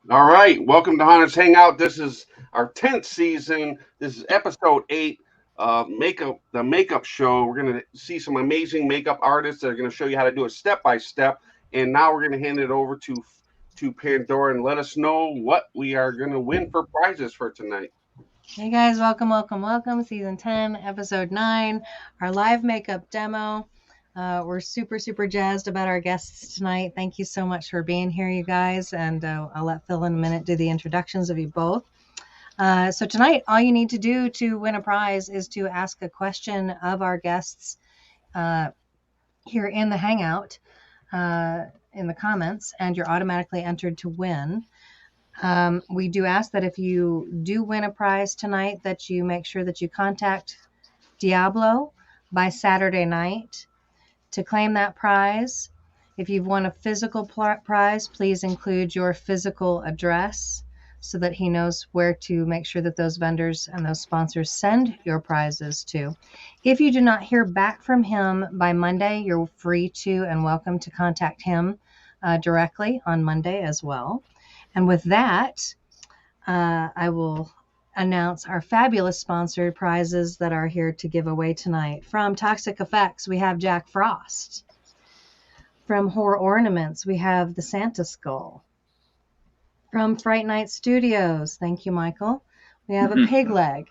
All right, welcome to Hunters Hangout. This is our 10th season. This is episode 8, the makeup show. We're going to see some amazing makeup artists that are going to show you how to do it step by step. And now we're going to hand it over to Pandora and let us know what we are going to win for prizes for tonight. Hey guys, welcome. Season 10, episode 9, our live makeup demo. We're super jazzed about our guests tonight. Thank you so much for being here, you guys. And I'll let Phil in a minute do the introductions of you both. So tonight, all you need to do to win a prize is to ask a question of our guests here in the Hangout, in the comments, and you're automatically entered to win. We do ask that if you do win a prize tonight, that you make sure that you contact Diablo by Saturday night to claim that prize. If you've won a physical prize, please include your physical address so that he knows where to make sure that those vendors and those sponsors send your prizes to. If you do not hear back from him by Monday, you're free to and welcome to contact him directly on Monday as well. And with that, I will announce our fabulous sponsored prizes that are here to give away tonight. From Toxic Effects, we have Jack Frost. From Horror Ornaments, we have the Santa Skull. From Fright Night Studios, thank you, Michael, we have a pig leg.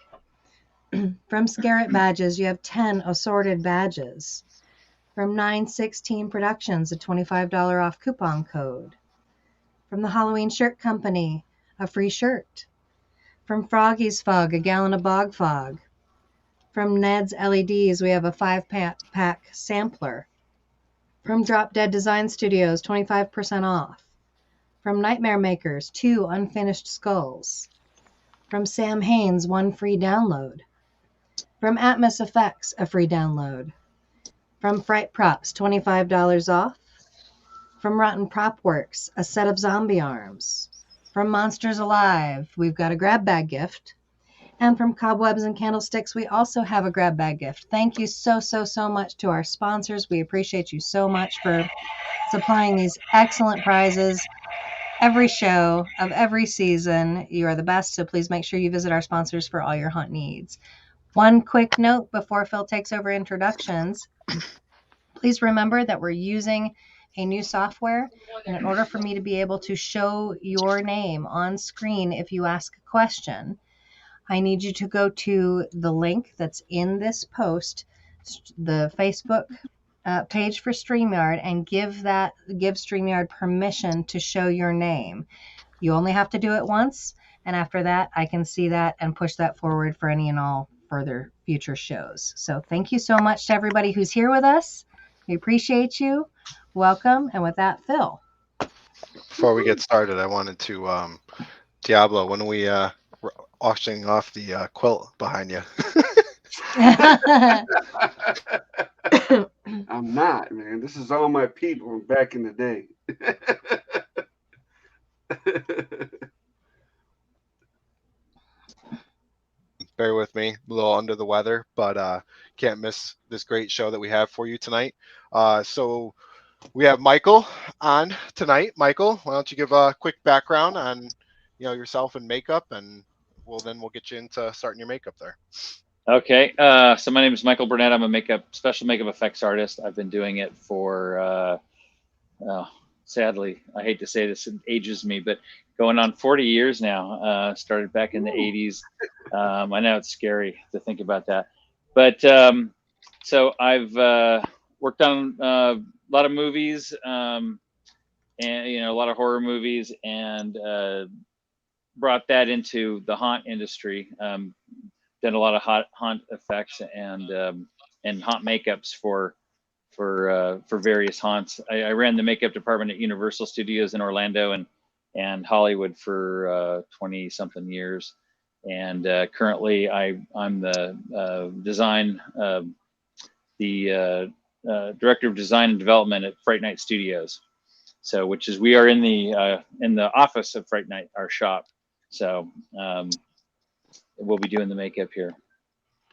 From Scarrett Badges, you have 10 assorted badges. From 916 Productions, a $25 off coupon code. From the Halloween Shirt Company, a free shirt. From Froggy's Fog, a gallon of bog fog. From Ned's LEDs, we have a 5-pack sampler. From Drop Dead Design Studios, 25% off. From Nightmare Makers, 2 unfinished skulls. From Sam Haines, 1 free download. From Atmos Effects, a free download. From Fright Props, $25 off. From Rotten Prop Works, a set of zombie arms. From Monsters Alive, we've got a grab bag gift. And from Cobwebs and Candlesticks, we also have a grab bag gift. Thank you so much to our sponsors. We appreciate you so much for supplying these excellent prizes every show of every season. You are the best, so please make sure you visit our sponsors for all your hunt needs. One quick note before Phil takes over introductions. Please remember that we're using a new software, and in order for me to be able to show your name on screen if you ask a question, I need you to go to the link that's in this post, the Facebook page for StreamYard, and give StreamYard permission to show your name. You only have to do it once, and after that, I can see that and push that forward for any and all further future shows. So thank you so much to everybody who's here with us. We appreciate you. Welcome. And with that, Phil. Before we get started, I wanted to, Diablo, when are we auctioning off the quilt behind you? I'm not, man. This is all my people from back in the day. Bear with me, a little under the weather, but can't miss this great show that we have for you tonight. So we have Michael on tonight. Michael, why don't you give a quick background on yourself and makeup, and we'll get you into starting your makeup there. Okay, so my name is Michael Burnett. I'm a special makeup effects artist. I've been doing it for, sadly, I hate to say this, it ages me, but going on 40 years now. Started back in the 80s. I know it's scary to think about that, but so I've worked on a lot of movies, and a lot of horror movies, and brought that into the haunt industry. Done a lot of haunt effects and haunt makeups for various haunts. I ran the makeup department at Universal Studios in Orlando and Hollywood for 20 something years. And currently I'm the director of design and development at Fright Night Studios. So we are in the office of Fright Night, our shop. So we'll be doing the makeup here.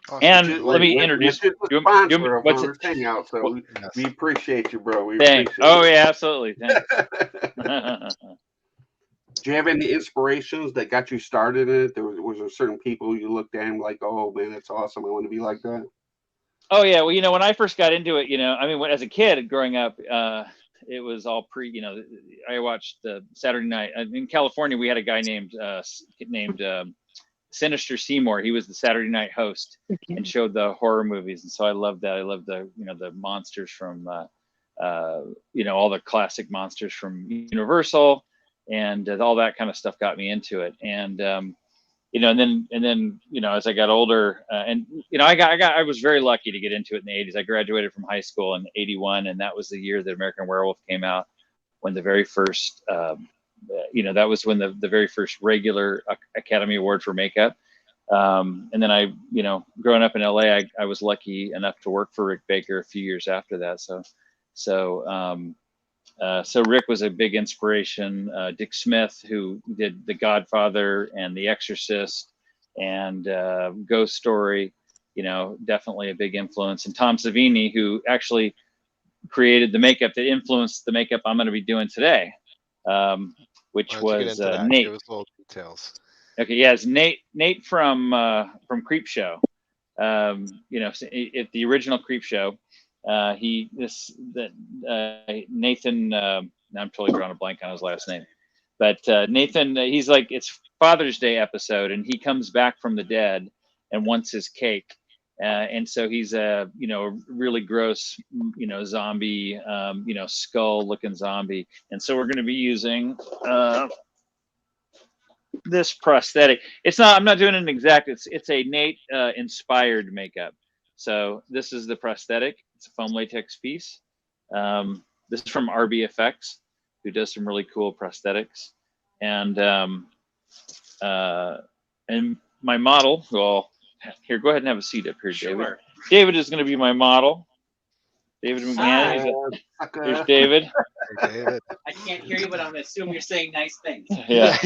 Awesome. And let me introduce you. What's it? Hangout, so we appreciate you, bro. Appreciate it. Yeah, absolutely. Thanks. Do you have any inspirations that got you started in it? Was there certain people you looked at and like, oh man, that's awesome. I want to be like that. Oh yeah, well, when I first got into it, I mean, as a kid growing up, it was all I watched the Saturday night in California. We had a guy named Sinister Seymour. He was the Saturday night host and showed the horror movies, and so I loved that. I loved the the monsters from all the classic monsters from Universal, and all that kind of stuff got me into it. And and then as I got older, I was very lucky to get into it in the 80s. I graduated from high school in 81, and that was the year that American Werewolf came out, when the very first that was when the very first regular Academy Award for makeup. And then I growing up in LA, I was lucky enough to work for Rick Baker a few years after that. So Rick was a big inspiration. Dick Smith, who did The Godfather and The Exorcist and Ghost Story, definitely a big influence. And Tom Savini, who actually created the makeup that influenced the makeup I'm going to be doing today, which was Nate. Give us little details. Okay, yeah, it's Nate from Creep Show. At the original Creep Show. Nathan, I'm totally drawing a blank on his last name, but Nathan, he's like, it's Father's Day episode, and he comes back from the dead and wants his cake, and so he's a really gross zombie, skull looking zombie, and so we're going to be using this prosthetic. I'm not doing an exact. It's a Nate inspired makeup. So this is the prosthetic. It's a foam latex piece. This is from RB Effects, who does some really cool prosthetics. And my model, well, here, go ahead and have a seat up here, David. Sure. David is going to be my model. David McMahon. Here's David. Hey, David. I can't hear you, but I'm going to assume you're saying nice things. Yeah.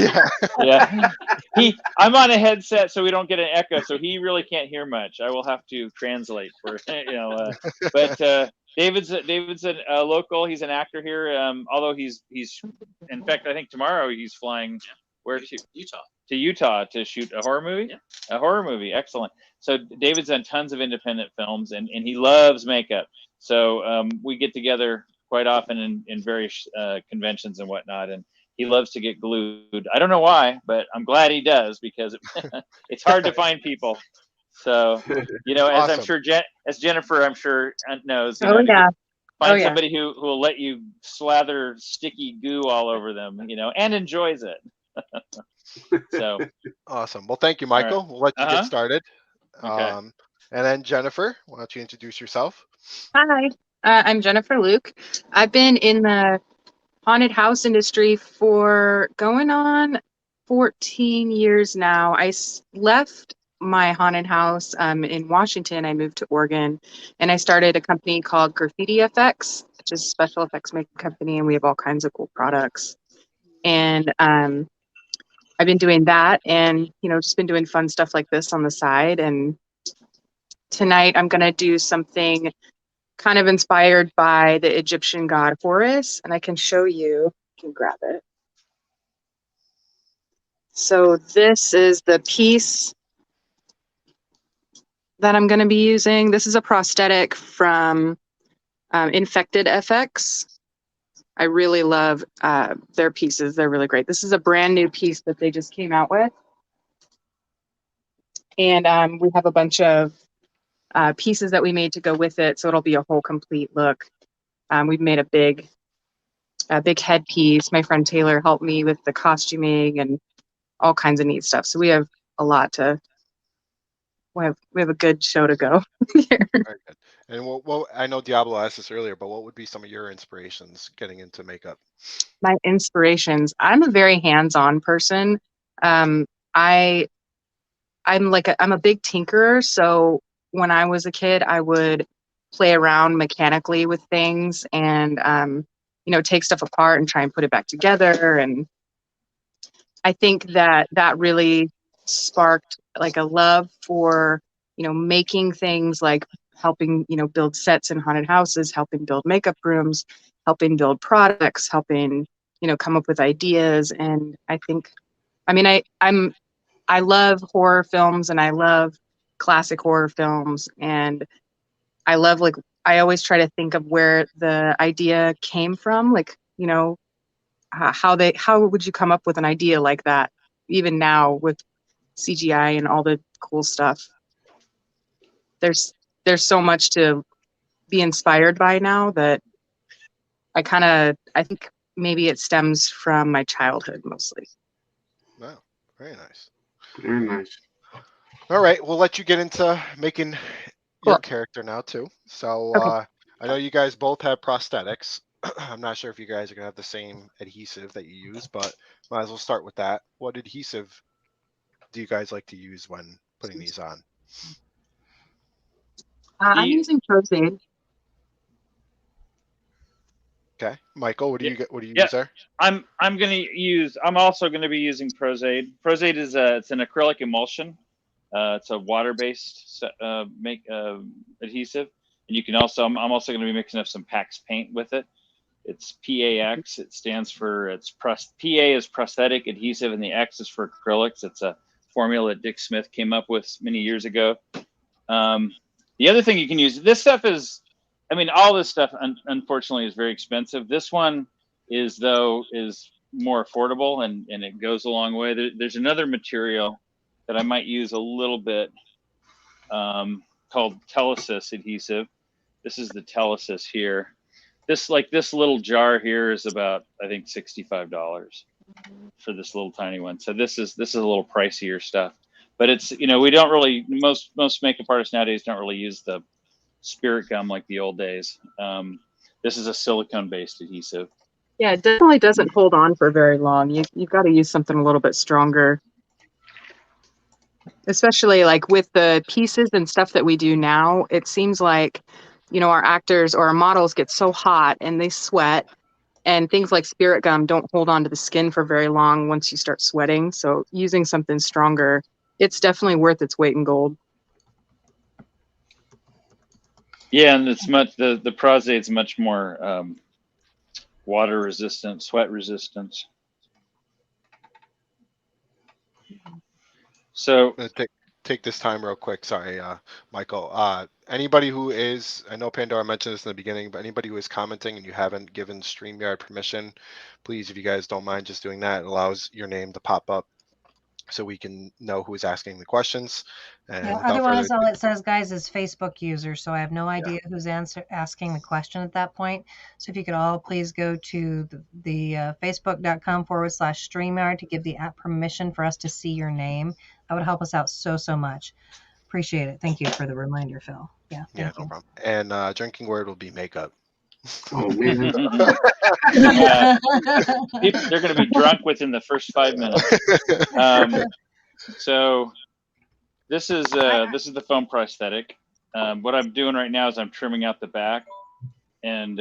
Yeah. I'm on a headset, so we don't get an echo, so he really can't hear much. I will have to translate for but David's a local. He's an actor here. Although he's in fact, I think tomorrow he's flying where to Utah to shoot a horror movie. Yeah. A horror movie. Excellent. So David's done tons of independent films, and he loves makeup. So we get together quite often in various conventions and whatnot, and he loves to get glued. I don't know why, but I'm glad he does, because it's hard to find people. So, as Awesome. I'm sure as Jennifer, I'm sure knows. Yeah. Find somebody who will let you slather sticky goo all over them, and enjoys it. So Awesome. Well, thank you, Michael. We'll let you get started. Okay. And then Jennifer, why don't you introduce yourself? Hi, I'm Jennifer Luke. I've been in the haunted house industry for going on 14 years now. I left my haunted house in Washington. I moved to Oregon, and I started a company called GRAFFITI Effects, which is a special effects makeup company, and we have all kinds of cool products. And I've been doing that, and just been doing fun stuff like this on the side. And tonight I'm going to do something kind of inspired by the Egyptian god Horus, and I can show you. I can grab it. So this is the piece that I'm going to be using. This is a prosthetic from Infected FX. I really love their pieces. They're really great. This is a brand new piece that they just came out with. And we have a bunch of pieces that we made to go with it, so it'll be a whole complete look. We've made a big headpiece. My friend Taylor helped me with the costuming and all kinds of neat stuff. So we have a lot to. We have a good show to go here. Very good. And well, I know Diablo asked this earlier, but what would be some of your inspirations getting into makeup? My inspirations. I'm a very hands-on person. I'm a big tinkerer. So when I was a kid, I would play around mechanically with things and take stuff apart and try and put it back together. And I think that really sparked like a love for making things, like helping build sets in haunted houses, helping build makeup rooms, helping build products, helping come up with ideas. And I think, I mean, I love horror films and I love classic horror films, and I love, like, I always try to think of where the idea came from, like, how would you come up with an idea like that, even now with CGI and all the cool stuff. There's so much to be inspired by now that I think maybe it stems from my childhood mostly. Wow, very nice. Very nice. All right, we'll let you get into making Cool. your character now too. So Okay. I know you guys both have prosthetics. I'm not sure if you guys are gonna have the same adhesive that you use, but might as well start with that. What adhesive do you guys like to use when putting these on? I'm using Pros-Aide. Okay, Michael, what do Yeah. you Yeah. use there? I'm also going to be using Pros-Aide. Pros-Aide is it's an acrylic emulsion. It's a water-based adhesive, and you can also I'm also going to be mixing up some PAX paint with it. It's PAX. It stands for PA is prosthetic adhesive, and the X is for acrylics. It's a formula that Dick Smith came up with many years ago. The other thing you can use, this stuff is, I mean, all this stuff unfortunately is very expensive. This one is more affordable, and it goes a long way. There's another material that I might use a little bit called Telesis adhesive. This is the Telesis here. This little jar here is about, I think, $65 for this little tiny one. So this is a little pricier stuff. But it's, we don't really, most makeup artists nowadays don't really use the spirit gum like the old days. This is a silicone-based adhesive. Yeah, it definitely doesn't hold on for very long. You've got to use something a little bit stronger. Especially like with the pieces and stuff that we do now, it seems like, our actors or our models get so hot and they sweat, and things like spirit gum don't hold on to the skin for very long once you start sweating. So using something stronger, it's definitely worth its weight in gold. Yeah, and it's the Pros-Aide's much more water resistant, sweat resistant. So take this time real quick. Sorry, Michael. Anybody who is, I know Pandora mentioned this in the beginning, but anybody who is commenting and you haven't given StreamYard permission, please, if you guys don't mind just doing that, it allows your name to pop up so we can know who is asking the questions. And Yeah, without otherwise, further all ado, it says, guys, is Facebook user. So I have no idea who's asking the question at that point. So if you could all please go to the facebook.com/StreamYard to give the app permission for us to see your name. That would help us out so much. Appreciate it. Thank you for the reminder, Phil. Yeah, thank you. no problem. And drinking word will be makeup. Oh man. yeah, they're going to be drunk within the first 5 minutes. So this is the foam prosthetic. What I'm doing right now is I'm trimming out the back, and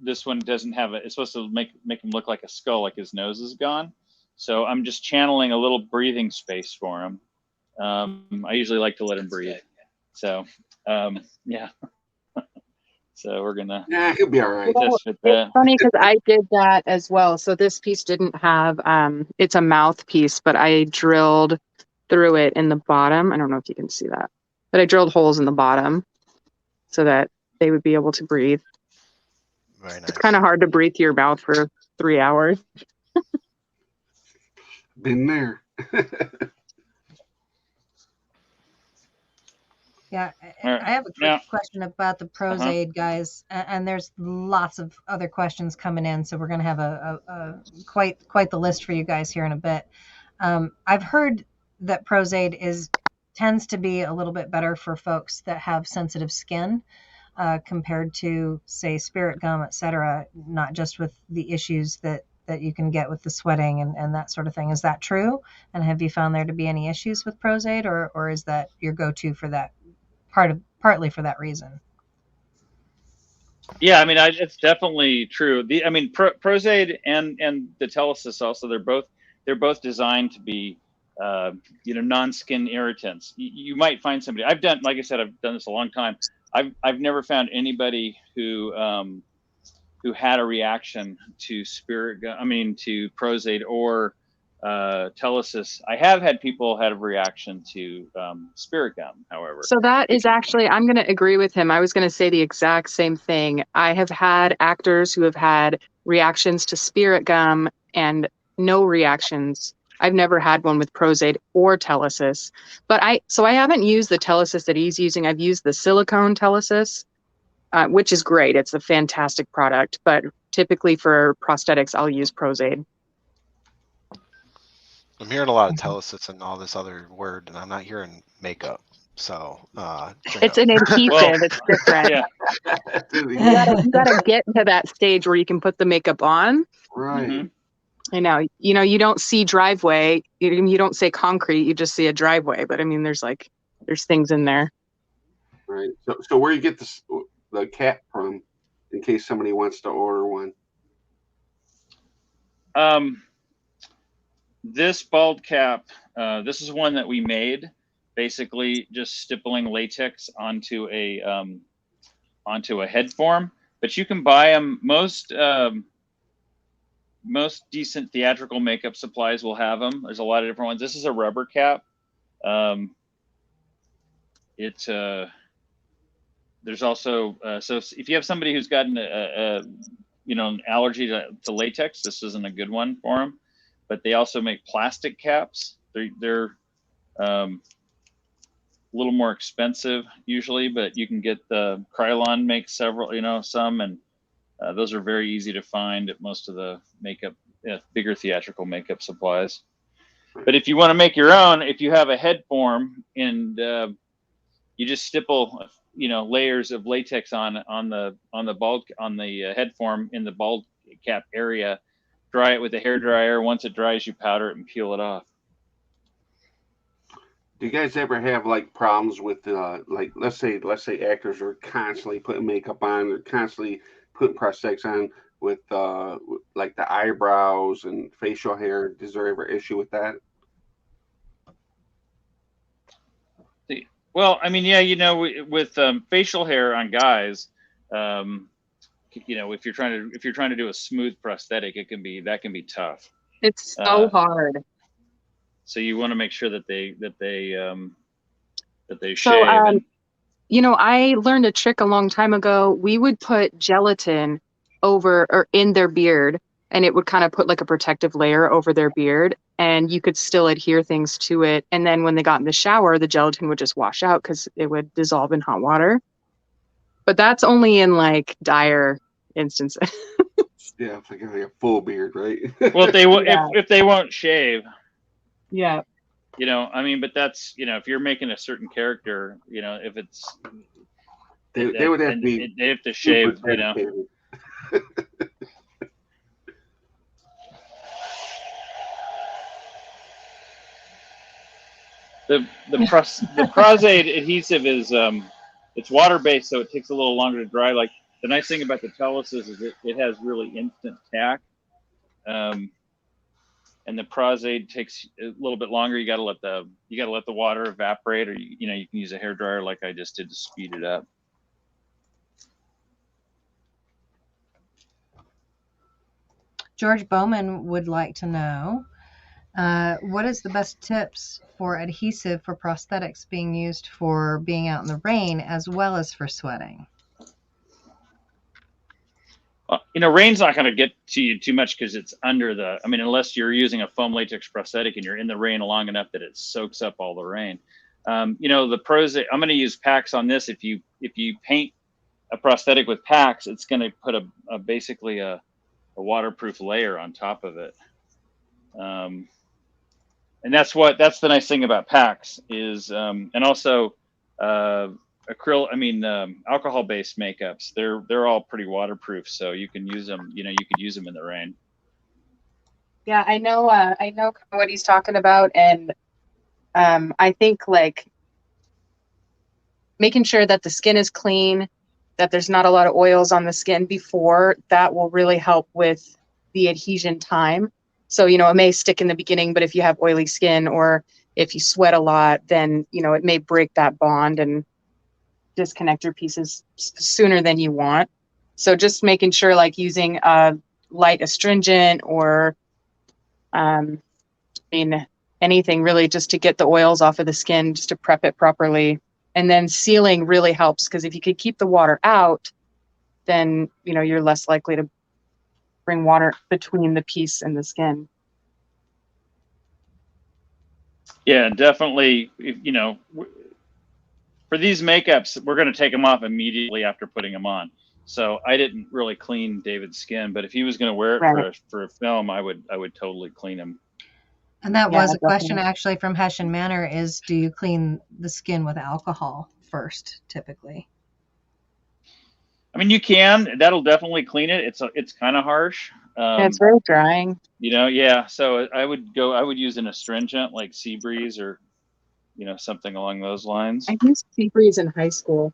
this one doesn't have it's supposed to make him look like a skull, like his nose is gone. So I'm just channeling a little breathing space for him. I usually like to let him breathe. So yeah. So we're gonna. Yeah, he'll be all right. It's funny because I did that as well. So this piece didn't have it's a mouthpiece, but I drilled through it in the bottom. I don't know if you can see that, but I drilled holes in the bottom so that they would be able to breathe. Very nice. It's kind of hard to breathe through your mouth for 3 hours. Been there. Yeah, I have a quick question about the Pros-Aide, guys, and there's lots of other questions coming in, so we're going to have a quite the list for you guys here in a bit. I've heard that Pros-Aide tends to be a little bit better for folks that have sensitive skin compared to, say, spirit gum, etc., not just with the issues that you can get with the sweating and that sort of thing. Is that true? And have you found there to be any issues with Pros-Aide, or is that your go-to for that? Partly for that reason. Yeah, I mean, it's definitely true. Pros-Aide and the Telesis also, they're both designed to be, non-skin irritants. You might find somebody. Like I said, I've done this a long time. I've never found anybody who who had a reaction to to Pros-Aide or Telesis. I have had people have a reaction to spirit gum, however. So that is actually, I'm going to agree with him. I was going to say the exact same thing. I have had actors who have had reactions to spirit gum and no reactions. I've never had one with Pros-Aide or Telesis, but I haven't used the Telesis that he's using. I've used the silicone Telesis, which is great. It's a fantastic product, but typically for prosthetics, I'll use Pros-Aide. I'm hearing a lot of Telesis and all this other word, and I'm not hearing makeup. So it's an adhesive. Well, it's different. Yeah. You gotta get to that stage where you can put the makeup on. Right. Mm-hmm. I know. You don't see driveway. You don't say concrete. You just see a driveway. But I mean, there's things in there. Right. So where you get the cap from, in case somebody wants to order one? This bald cap, this is one that we made, basically just stippling latex onto a head form. But you can buy them. Most decent theatrical makeup supplies will have them. There's a lot of different ones. This is a rubber cap. There's also so if you have somebody who's got an allergy to latex, this isn't a good one for them. But they also make plastic caps. They're a little more expensive usually, but you can get the Krylon makes several, some, and those are very easy to find at most of the bigger theatrical makeup supplies. But if you want to make your own, if you have a head form and you just stipple, layers of latex on the head form in the bald cap area. Dry it with a hair dryer. Once it dries, you powder it and peel it off. Do you guys ever have like problems with let's say actors are constantly putting makeup on, they're constantly putting prosthetics on with like the eyebrows and facial hair? Is there ever issue with that? Well, I mean, yeah, with facial hair on guys, if you're trying to do a smooth prosthetic, that can be tough. It's so hard. So you want to make sure that they shave. So, I learned a trick a long time ago. We would put gelatin over or in their beard, and it would kind of put like a protective layer over their beard, and you could still adhere things to it. And then when they got in the shower, the gelatin would just wash out because it would dissolve in hot water. But that's only in like dire instances. Yeah, it's like a full beard, right? Well, if they won't shave. Yeah. But that's, if you're making a certain character, if it's they would have to be they have to shave, The Pros-Aide adhesive is it's water based, so it takes a little longer to dry. Like the nice thing about the Telesis is it has really instant tack, and the Pros-Aide takes a little bit longer. You got to let the water evaporate, or you can use a hair dryer like I just did to speed it up. George Bowman would like to know, what is the best tips for adhesive for prosthetics being used for being out in the rain as well as for sweating? Rain's not going to get to you too much because it's under unless you're using a foam latex prosthetic and you're in the rain long enough that it soaks up all the rain. The Pros-Aide, I'm going to use packs on this. If you paint a prosthetic with packs, it's going to put basically a waterproof layer on top of it. And that's the nice thing about packs is, and also alcohol-based makeups. They're all pretty waterproof, so you can use them. You could use them in the rain. Yeah, I know what he's talking about, and I think like making sure that the skin is clean, that there's not a lot of oils on the skin before, that will really help with the adhesion time. So, it may stick in the beginning, but if you have oily skin or if you sweat a lot, then, it may break that bond and disconnect your pieces sooner than you want. So just making sure, like using a light astringent or anything really just to get the oils off of the skin, just to prep it properly. And then sealing really helps, because if you could keep the water out, then you're less likely to bring water between the piece and the skin. Yeah, definitely. For these makeups, we're going to take them off immediately after putting them on. So I didn't really clean David's skin, but if he was going to wear it for a film, I would totally clean him. And that was a question definitely. actually from Hessian Manor is, do you clean the skin with alcohol first, typically? I mean, you can. That'll definitely clean it. It's kind of harsh. And it's very drying. Yeah. So I would use an astringent like Sea Breeze or something along those lines. I used Sea Breeze in high school.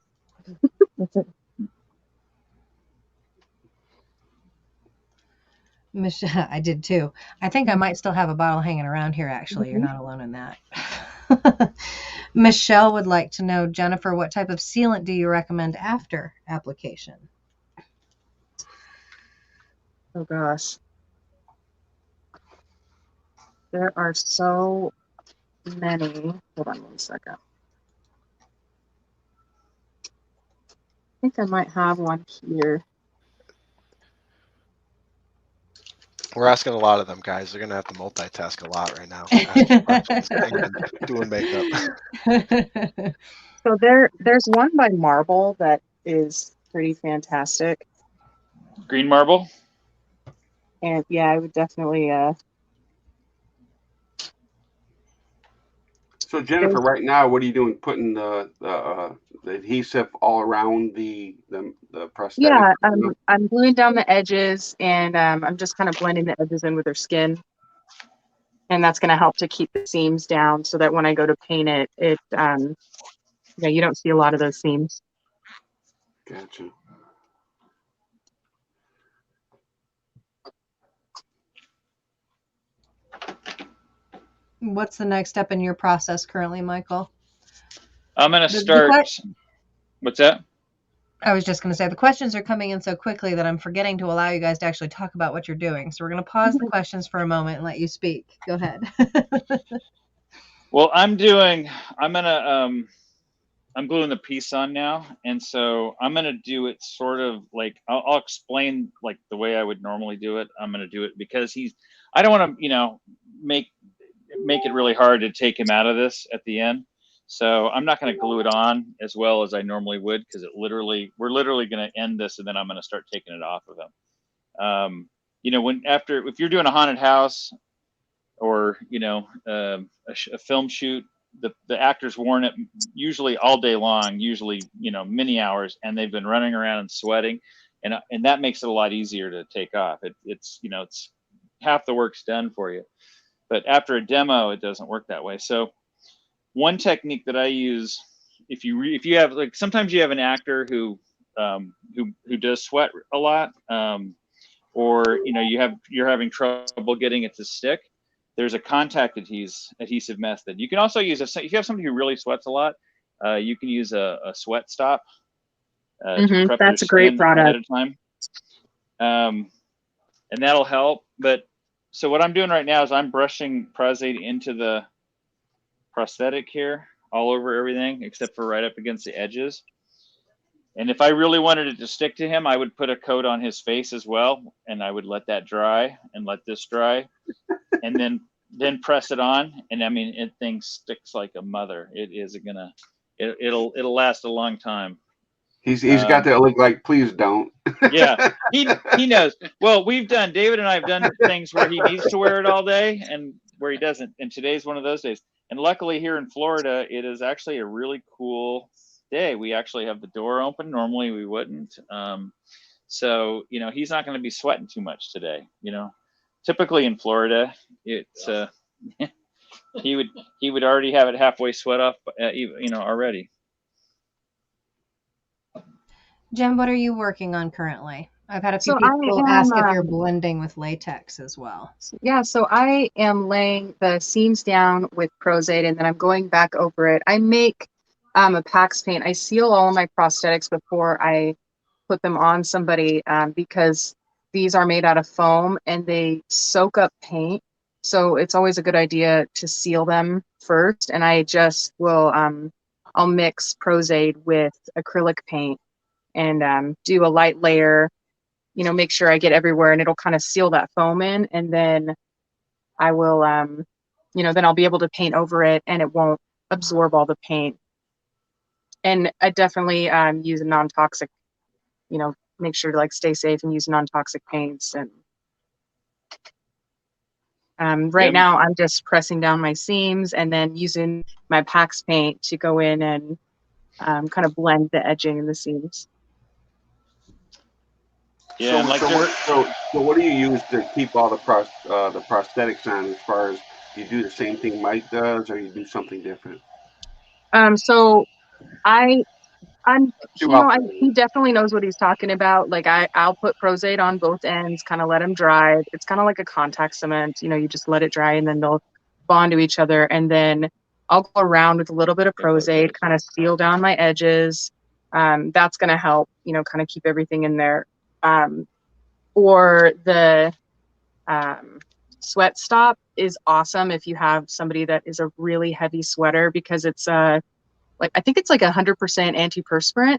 Michelle, I did too. I think I might still have a bottle hanging around here, actually. You're not alone in that. Michelle would like to know, Jennifer, what type of sealant do you recommend after application? Oh gosh. There are so many. Hold on 1 second. I think I might have one here. We're asking a lot of them, guys. They're going to have to multitask a lot right now. Asking questions and doing makeup. So there's one by Marble that is pretty fantastic. Green marble? And yeah, I would definitely So Jennifer, right now, what are you doing? Putting the adhesive all around the prosthetic? Yeah, I'm gluing down the edges, and I'm just kind of blending the edges in with her skin. And that's going to help to keep the seams down, so that when I go to paint it, you don't see a lot of those seams. Gotcha. What's the next step in your process currently, Michael? I'm going to start. What's that? I was just going to say the questions are coming in so quickly that I'm forgetting to allow you guys to actually talk about what you're doing. So we're going to pause the questions for a moment and let you speak. Go ahead. Well, I'm gluing the piece on now, and so I'm gonna do it sort of like I'll explain like the way I would normally do it. I'm gonna do it because I don't want to make it really hard to take him out of this at the end. So I'm not going to glue it on as well as I normally would, because we're literally going to end this and then I'm going to start taking it off of him. If you're doing a haunted house or a film shoot, the actor's worn it usually all day long, usually many hours, and they've been running around and sweating, and that makes it a lot easier to take off. It's half the work's done for you. But after a demo, it doesn't work that way. So one technique that I use, if you have, like, sometimes you have an actor who does sweat a lot, or you're having trouble getting it to stick. There's a contact adhesive method. You can also use if you have somebody who really sweats a lot, you can use a sweat stop to prep That's their a great skin product ahead of time, and that'll help. But so what I'm doing right now is I'm brushing Pros-Aide into the prosthetic here, all over everything except for right up against the edges. And if I really wanted it to stick to him, I would put a coat on his face as well, and I would let that dry and let this dry, and then press it on. And I mean, it thing sticks like a mother. It'll last a long time. He's got that look like, please don't. Yeah, he knows. Well, David and I have done things where he needs to wear it all day and where he doesn't. And today's one of those days. And luckily here in Florida, it is actually a really cool day. We actually have the door open. Normally we wouldn't. So, he's not going to be sweating too much today. Typically in Florida, it's he would already have it halfway sweat off, already. Jen, what are you working on currently? I've had a few So people ask if you're blending with latex as well. Yeah, so I am laying the seams down with Pros-Aide, and then I'm going back over it. I make a PAX paint. I seal all of my prosthetics before I put them on somebody because these are made out of foam and they soak up paint. So it's always a good idea to seal them first. And I just will, I'll mix Pros-Aide with acrylic paint and do a light layer, you know, make sure I get everywhere, and it'll kind of seal that foam in. And then I will, you know, then I'll be able to paint over it and it won't absorb all the paint. And I definitely use a non-toxic, you know, make sure to like stay safe and use non-toxic paints. And right now I'm just pressing down my seams and then using my PAX paint to go in and kind of blend the edging in the seams. Yeah, so what do you use to keep all the prosthetics on? As far as, you do the same thing Mike does, or you do something different? So he definitely knows what he's talking about. Like I'll put Pros-Aide on both ends, kind of let them dry. It's kind of like a contact cement. You know, you just let it dry and then they'll bond to each other. And then I'll go around with a little bit of Pros-Aide, kind of seal down my edges. That's going to help, you know, kind of keep everything in there. Or the sweat stop is awesome if you have somebody that is a really heavy sweater, because it's like, I think it's like 100% antiperspirant.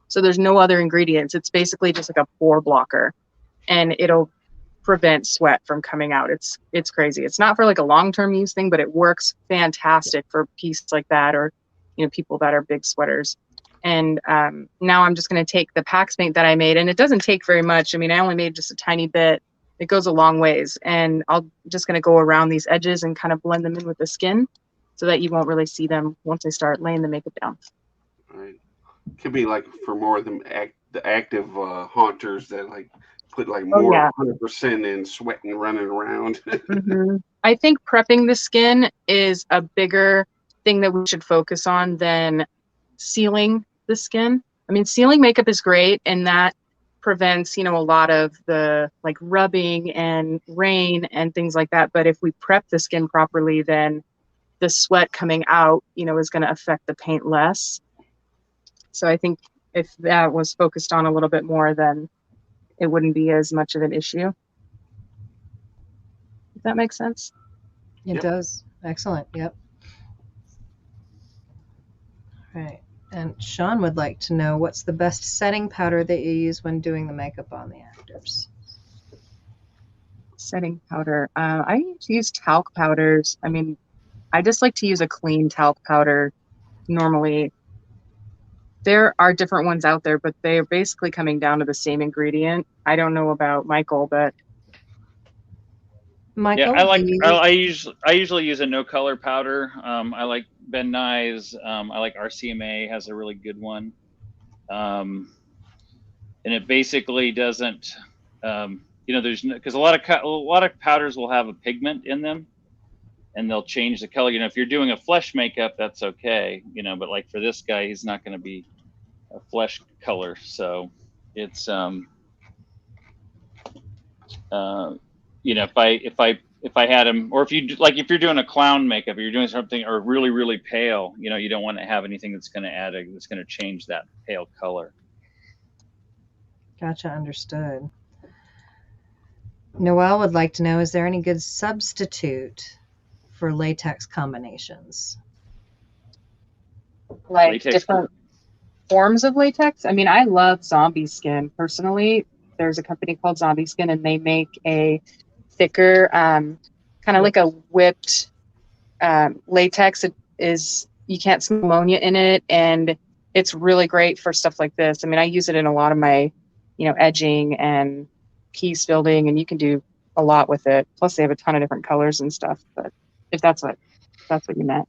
So there's no other ingredients. It's basically just like a pore blocker, and it'll prevent sweat from coming out. It's crazy. It's not for like a long-term use thing, but it works fantastic for pieces like that, or, you know, people that are big sweaters. And now I'm just going to take the PAX paint that I made, and it doesn't take very much. I mean, I only made just a tiny bit. It goes a long ways, and I'm just going to go around these edges and kind of blend them in with the skin, so that you won't really see them once I start laying the makeup down. Right. Could be like for more of them the active haunters that like put like more 100% in, sweating, running around. Mm-hmm. I think prepping the skin is a bigger thing that we should focus on than sealing the skin. I mean, sealing makeup is great, and that prevents, you know, a lot of the like rubbing and rain and things like that. But if we prep the skin properly, then the sweat coming out, you know, is going to affect the paint less. So I think if that was focused on a little bit more, then it wouldn't be as much of an issue. If that makes sense. It does. Excellent. Yep. All right. And Sean would like to know, what's the best setting powder that you use when doing the makeup on the actors? Setting powder. I use talc powders. I mean, I just like to use a clean talc powder normally. There are different ones out there, but they're basically coming down to the same ingredient. I don't know about Michael, but Michael, yeah, I usually use a no color powder. I like Ben Nye's. I like RCMA has a really good one, and it basically doesn't. You know, there's because a lot of powders will have a pigment in them, and they'll change the color. You know, if you're doing a flesh makeup, that's okay. You know, but like for this guy, he's not going to be a flesh color, so it's you know, if I had him, or if you're doing a clown makeup, or you're doing something, or really really pale, you know, you don't want to have anything that's going to that's going to change that pale color. Gotcha, understood. Noelle would like to know, is there any good substitute for latex combinations? Like latex different forms of latex? I mean, I love Zombie Skin personally. There's a company called Zombie Skin, and they make a thicker, kind of like a whipped latex. It is, you can't smell ammonia in it, and it's really great for stuff like this. I mean, I use it in a lot of my, you know, edging and piece building, and you can do a lot with it. Plus, they have a ton of different colors and stuff. But if that's what you meant.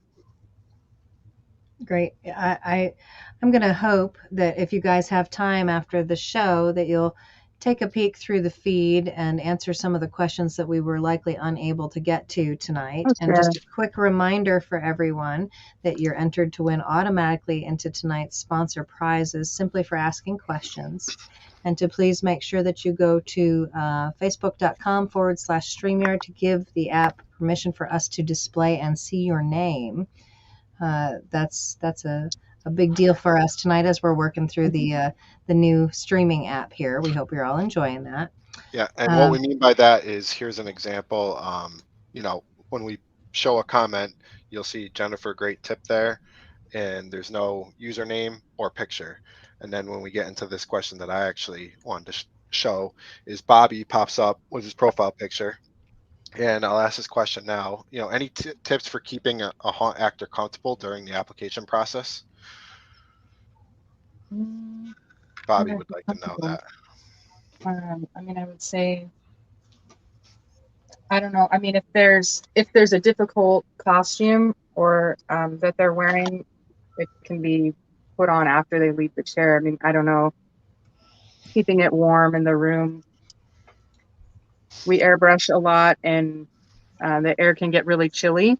Great. I'm going to hope that if you guys have time after the show, that you'll take a peek through the feed and answer some of the questions that we were likely unable to get to tonight. Okay. And just a quick reminder for everyone that you're entered to win automatically into tonight's sponsor prizes simply for asking questions. And to please make sure that you go to facebook.com/StreamYard to give the app permission for us to display and see your name. That's a a big deal for us tonight as we're working through the new streaming app here. We hope you're all enjoying that. Yeah, and what we mean by that is, here's an example. You know, when we show a comment, you'll see Jennifer, great tip there, and there's no username or picture. And then when we get into this question that I actually wanted to show, is Bobby pops up with his profile picture. And I'll ask this question now. You know, any tips for keeping a haunt actor comfortable during the application process? Bobby would like to know that. I mean, I would say, I don't know. I mean, if there's a difficult costume or that they're wearing, it can be put on after they leave the chair. I mean, I don't know. Keeping it warm in the room. We airbrush a lot, and the air can get really chilly.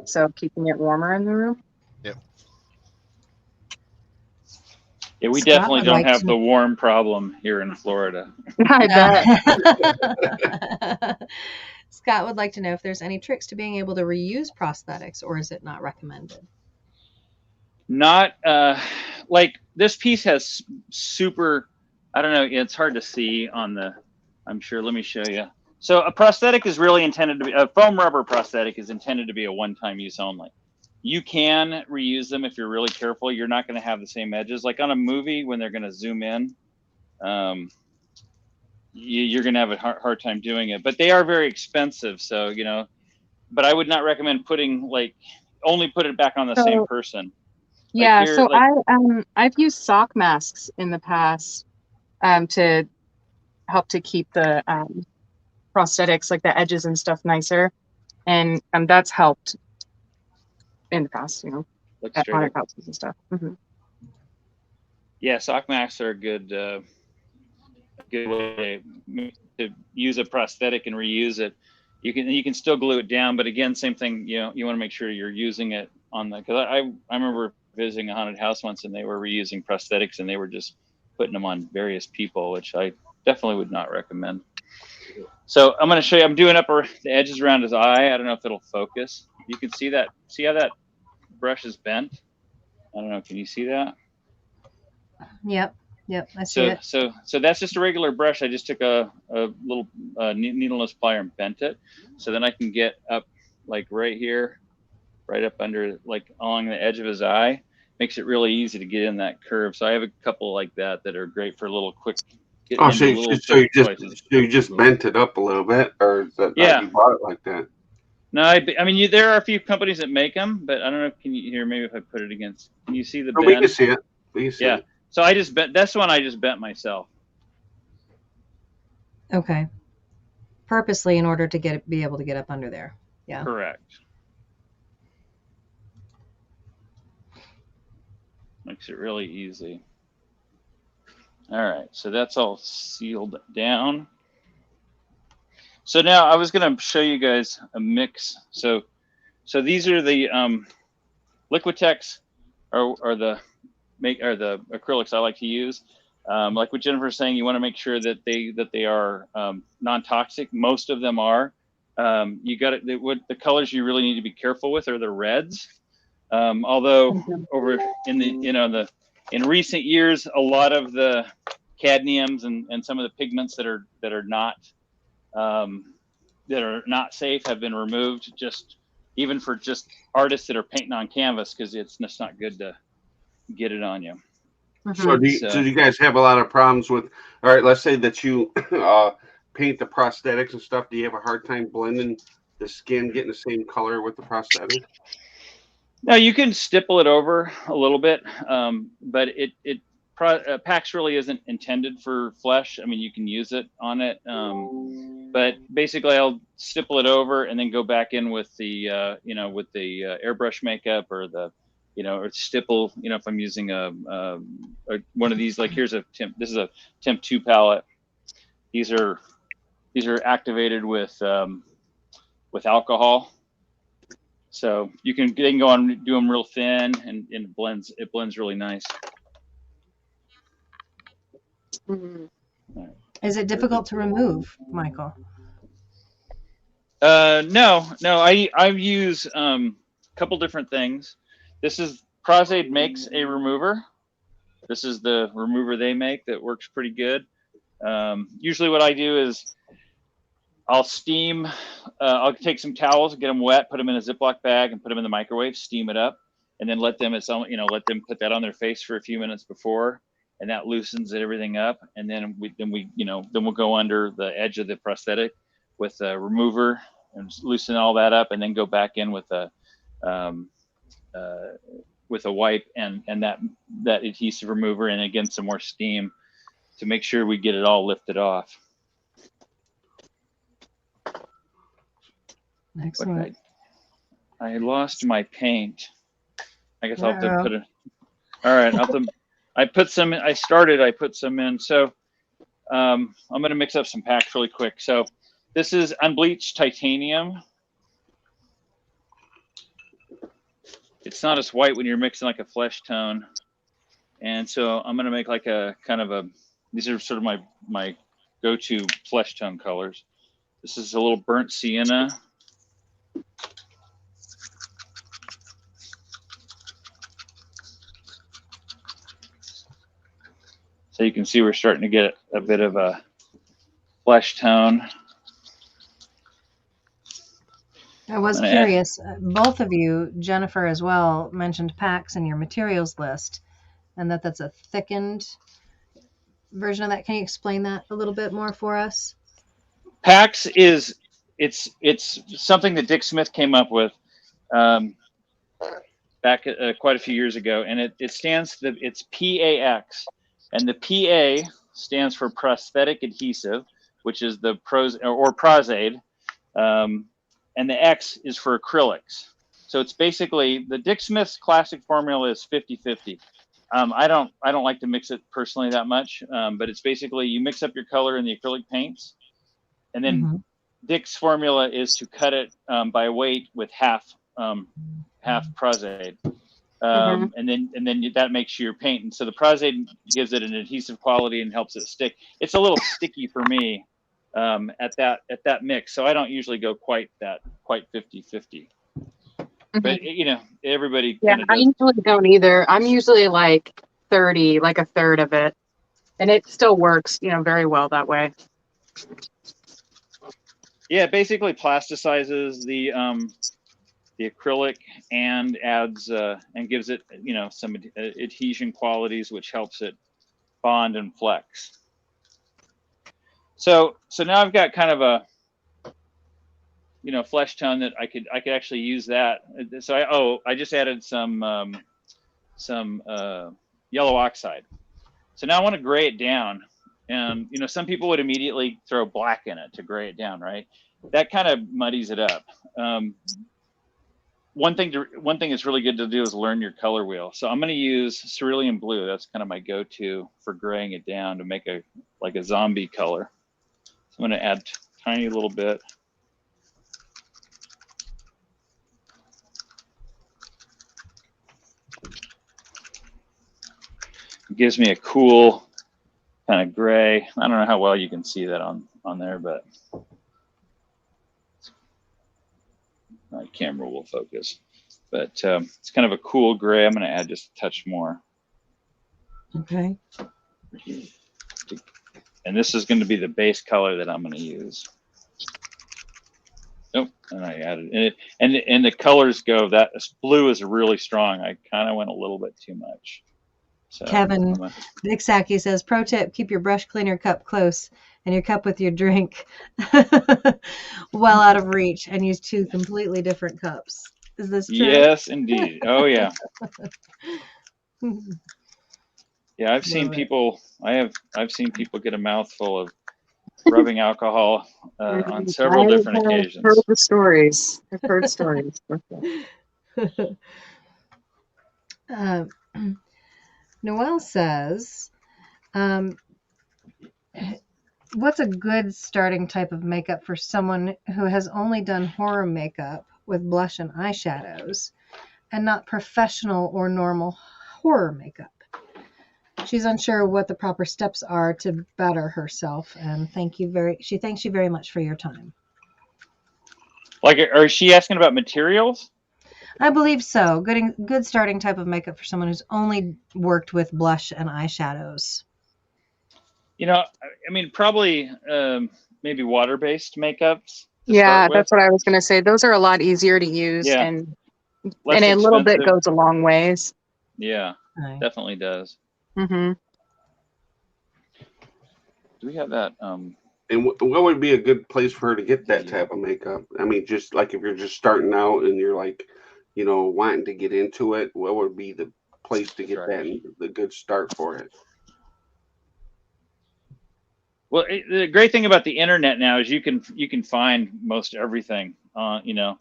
So keeping it warmer in the room. Yep. Yeah, we Scott definitely would don't like have to- the warm problem here in Florida. I bet. Scott would like to know if there's any tricks to being able to reuse prosthetics, or is it not recommended? Not like this piece has super, I don't know, it's hard to see on the, I'm sure, let me show you. So a prosthetic is really intended to be, a foam rubber prosthetic is intended to be a one-time use only. You can reuse them if you're really careful. You're not going to have the same edges. Like on a movie, when they're going to zoom in, you're going to have a hard time doing it. But they are very expensive. So, you know, but I would not recommend putting, like, only put it back on the same person. Yeah, Like here, so like, I've used sock masks in the past to help to keep the prosthetics, like the edges and stuff, nicer, and that's helped in the past, you know, look at straight haunted up. houses and stuff. Mm-hmm. Yeah, sock masks are a good way to use a prosthetic and reuse it. You can still glue it down, but again, same thing. You know, you want to make sure you're using it on the, because I remember visiting a haunted house once, and they were reusing prosthetics, and they were just putting them on various people, which I definitely would not recommend. So I'm going to show you. I'm doing up the edges around his eye. I don't know if it'll focus. You can see that. See how that brush is bent? I don't know. Can you see that? Yep, I see it. So that's just a regular brush. I just took a little needle nose plier and bent it. So then I can get up like right here, right up under, like along the edge of his eye. Makes it really easy to get in that curve. So I have a couple like that are great for a little quick. Oh, so you just bent it up a little bit, or is that yeah, you bought it like that? No, I mean, there are a few companies that make them, but I don't know. Can you hear? Maybe if I put it against, can you see the bend? We can see it. We can see yeah. it. So I just bent. That's one I just bent myself. Okay. Purposely, in order to be able to get up under there. Yeah. Correct. Makes it really easy. All right, so that's all sealed down. So now I was going to show you guys a mix. So these are the Liquitex or the acrylics I like to use. Like what Jennifer was saying, you want to make sure that they are non-toxic. Most of them are. You got it. What the colors you really need to be careful with are the reds. Although over in recent years, a lot of the cadmiums and some of the pigments that are not safe have been removed, just even for just artists that are painting on canvas, because it's just not good to get it on you. So do you guys have a lot of problems with, all right, let's say that you paint the prosthetics and stuff. Do you have a hard time blending the skin, getting the same color with the prosthetic? No, you can stipple it over a little bit, but PAX really isn't intended for flesh. I mean, you can use it on it, but basically I'll stipple it over and then go back in with the airbrush makeup, or the or stipple. If I'm using one of these, like here's this is a Temp 2 palette. These are activated with alcohol. So they can go on, do them real thin, and it blends really nice. Is it difficult to remove, Michael? No. I use a couple different things. This is Pros-Aide makes a remover. This is the remover they make that works pretty good. Usually what I do is I'll steam, I'll take some towels, get them wet, put them in a Ziploc bag and put them in the microwave, steam it up, and then let them put that on their face for a few minutes before, and that loosens everything up. And then we'll go under the edge of the prosthetic with a remover and loosen all that up, and then go back in with a wipe and that adhesive remover, and again some more steam to make sure we get it all lifted off. Excellent. I lost my paint. I guess I'll have to put it. All right, I put some in. So I'm going to mix up some packs really quick. So this is unbleached titanium. It's not as white when you're mixing like a flesh tone. And so I'm going to make like a kind of these are sort of my go-to flesh tone colors. This is a little burnt sienna. So you can see we're starting to get a bit of a flesh tone. I was curious, both of you, Jennifer as well, mentioned packs in your materials list, and that's a thickened version of that. Can you explain that a little bit more for us? PAX is it's something that Dick Smith came up with back quite a few years ago, and it stands it's PAX, and the PA stands for Prosthetic Adhesive, which is the Pros-Aide, and the X is for acrylics. So it's basically the Dick Smith's classic formula is 50-50. I don't like to mix it personally that much, but it's basically you mix up your color in the acrylic paints, and then Dick's formula is to cut it by weight with half Pros-Aide, and then that makes your paint. And so the Pros-Aide gives it an adhesive quality and helps it stick. It's a little sticky for me at that mix, so I don't usually go quite 50-50. But everybody. Yeah, I usually don't either. I'm usually like 30, like a third of it, and it still works, very well that way. Yeah, it basically plasticizes the acrylic and adds and gives it some adhesion qualities, which helps it bond and flex. So now I've got kind of a flesh tone that I could actually use that. So I just added some yellow oxide. So now I want to gray it down, and some people would immediately throw black in it to gray it down, right? That kind of muddies it up. One thing that's really good to do is learn your color wheel. So I'm going to use cerulean blue. That's kind of my go-to for graying it down to make a zombie color. So I'm going to add a tiny little bit. It gives me a cool kind of gray. I don't know how well you can see that on there, but my camera will focus. But it's kind of a cool gray. I'm going to add just a touch more. Okay. And this is going to be the base color that I'm going to use. Oh, and I added it. And the colors go, that blue is really strong. I kind of went a little bit too much. So Kevin Vixaki says, pro tip, keep your brush cleaner cup close and your cup with your drink well out of reach, and use two completely different cups. Is this true? Yes, indeed. Oh, yeah. Yeah, I've seen people get a mouthful of rubbing alcohol on several different occasions. I've heard the stories. I've heard stories. Noelle says, what's a good starting type of makeup for someone who has only done horror makeup with blush and eyeshadows and not professional or normal horror makeup? She's unsure what the proper steps are to better herself, and she thanks you very much for your time. Like, is she asking about materials? I believe so. Good starting type of makeup for someone who's only worked with blush and eyeshadows. You know, I mean, probably maybe water-based makeups to Yeah, start with. that's what I was going to say. Those are a lot easier to use, Yeah. and Less a little bit expensive. goes a long ways. Yeah, Right. definitely does. Mm-hmm. Do we have that? And what would be a good place for her to get that type of makeup? I mean, just like if you're just starting out and you're like, you know, wanting to get into it, what would be the place to get that and the good start for it? Well, the great thing about the internet now is you can find most everything. You know,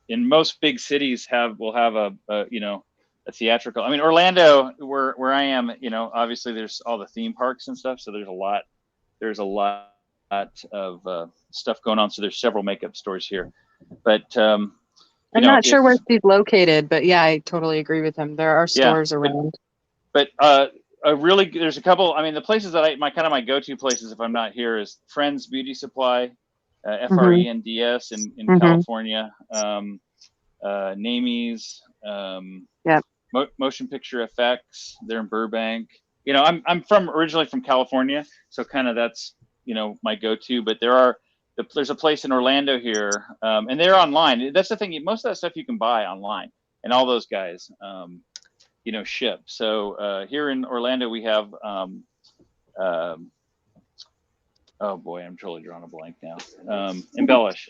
in most big cities will have a you know, a theatrical. I mean, Orlando, where I am, you know, obviously there's all the theme parks and stuff, so there's a lot of stuff going on. So there's several makeup stores here, but I'm not sure where she's located, but yeah, I totally agree with him. There are stores around. But there's a couple. I mean, the places that my go-to places if I'm not here is Friends Beauty Supply, FRENDS in California, Namies, Motion Picture Effects. They're in Burbank. You know, I'm originally from California, so kind of that's, you know, my go-to. But there's a place in Orlando here, and they're online. That's the thing. Most of that stuff you can buy online, and all those guys, you know, ship. So here in Orlando, we have, oh boy, I'm totally drawing a blank now. Embellish.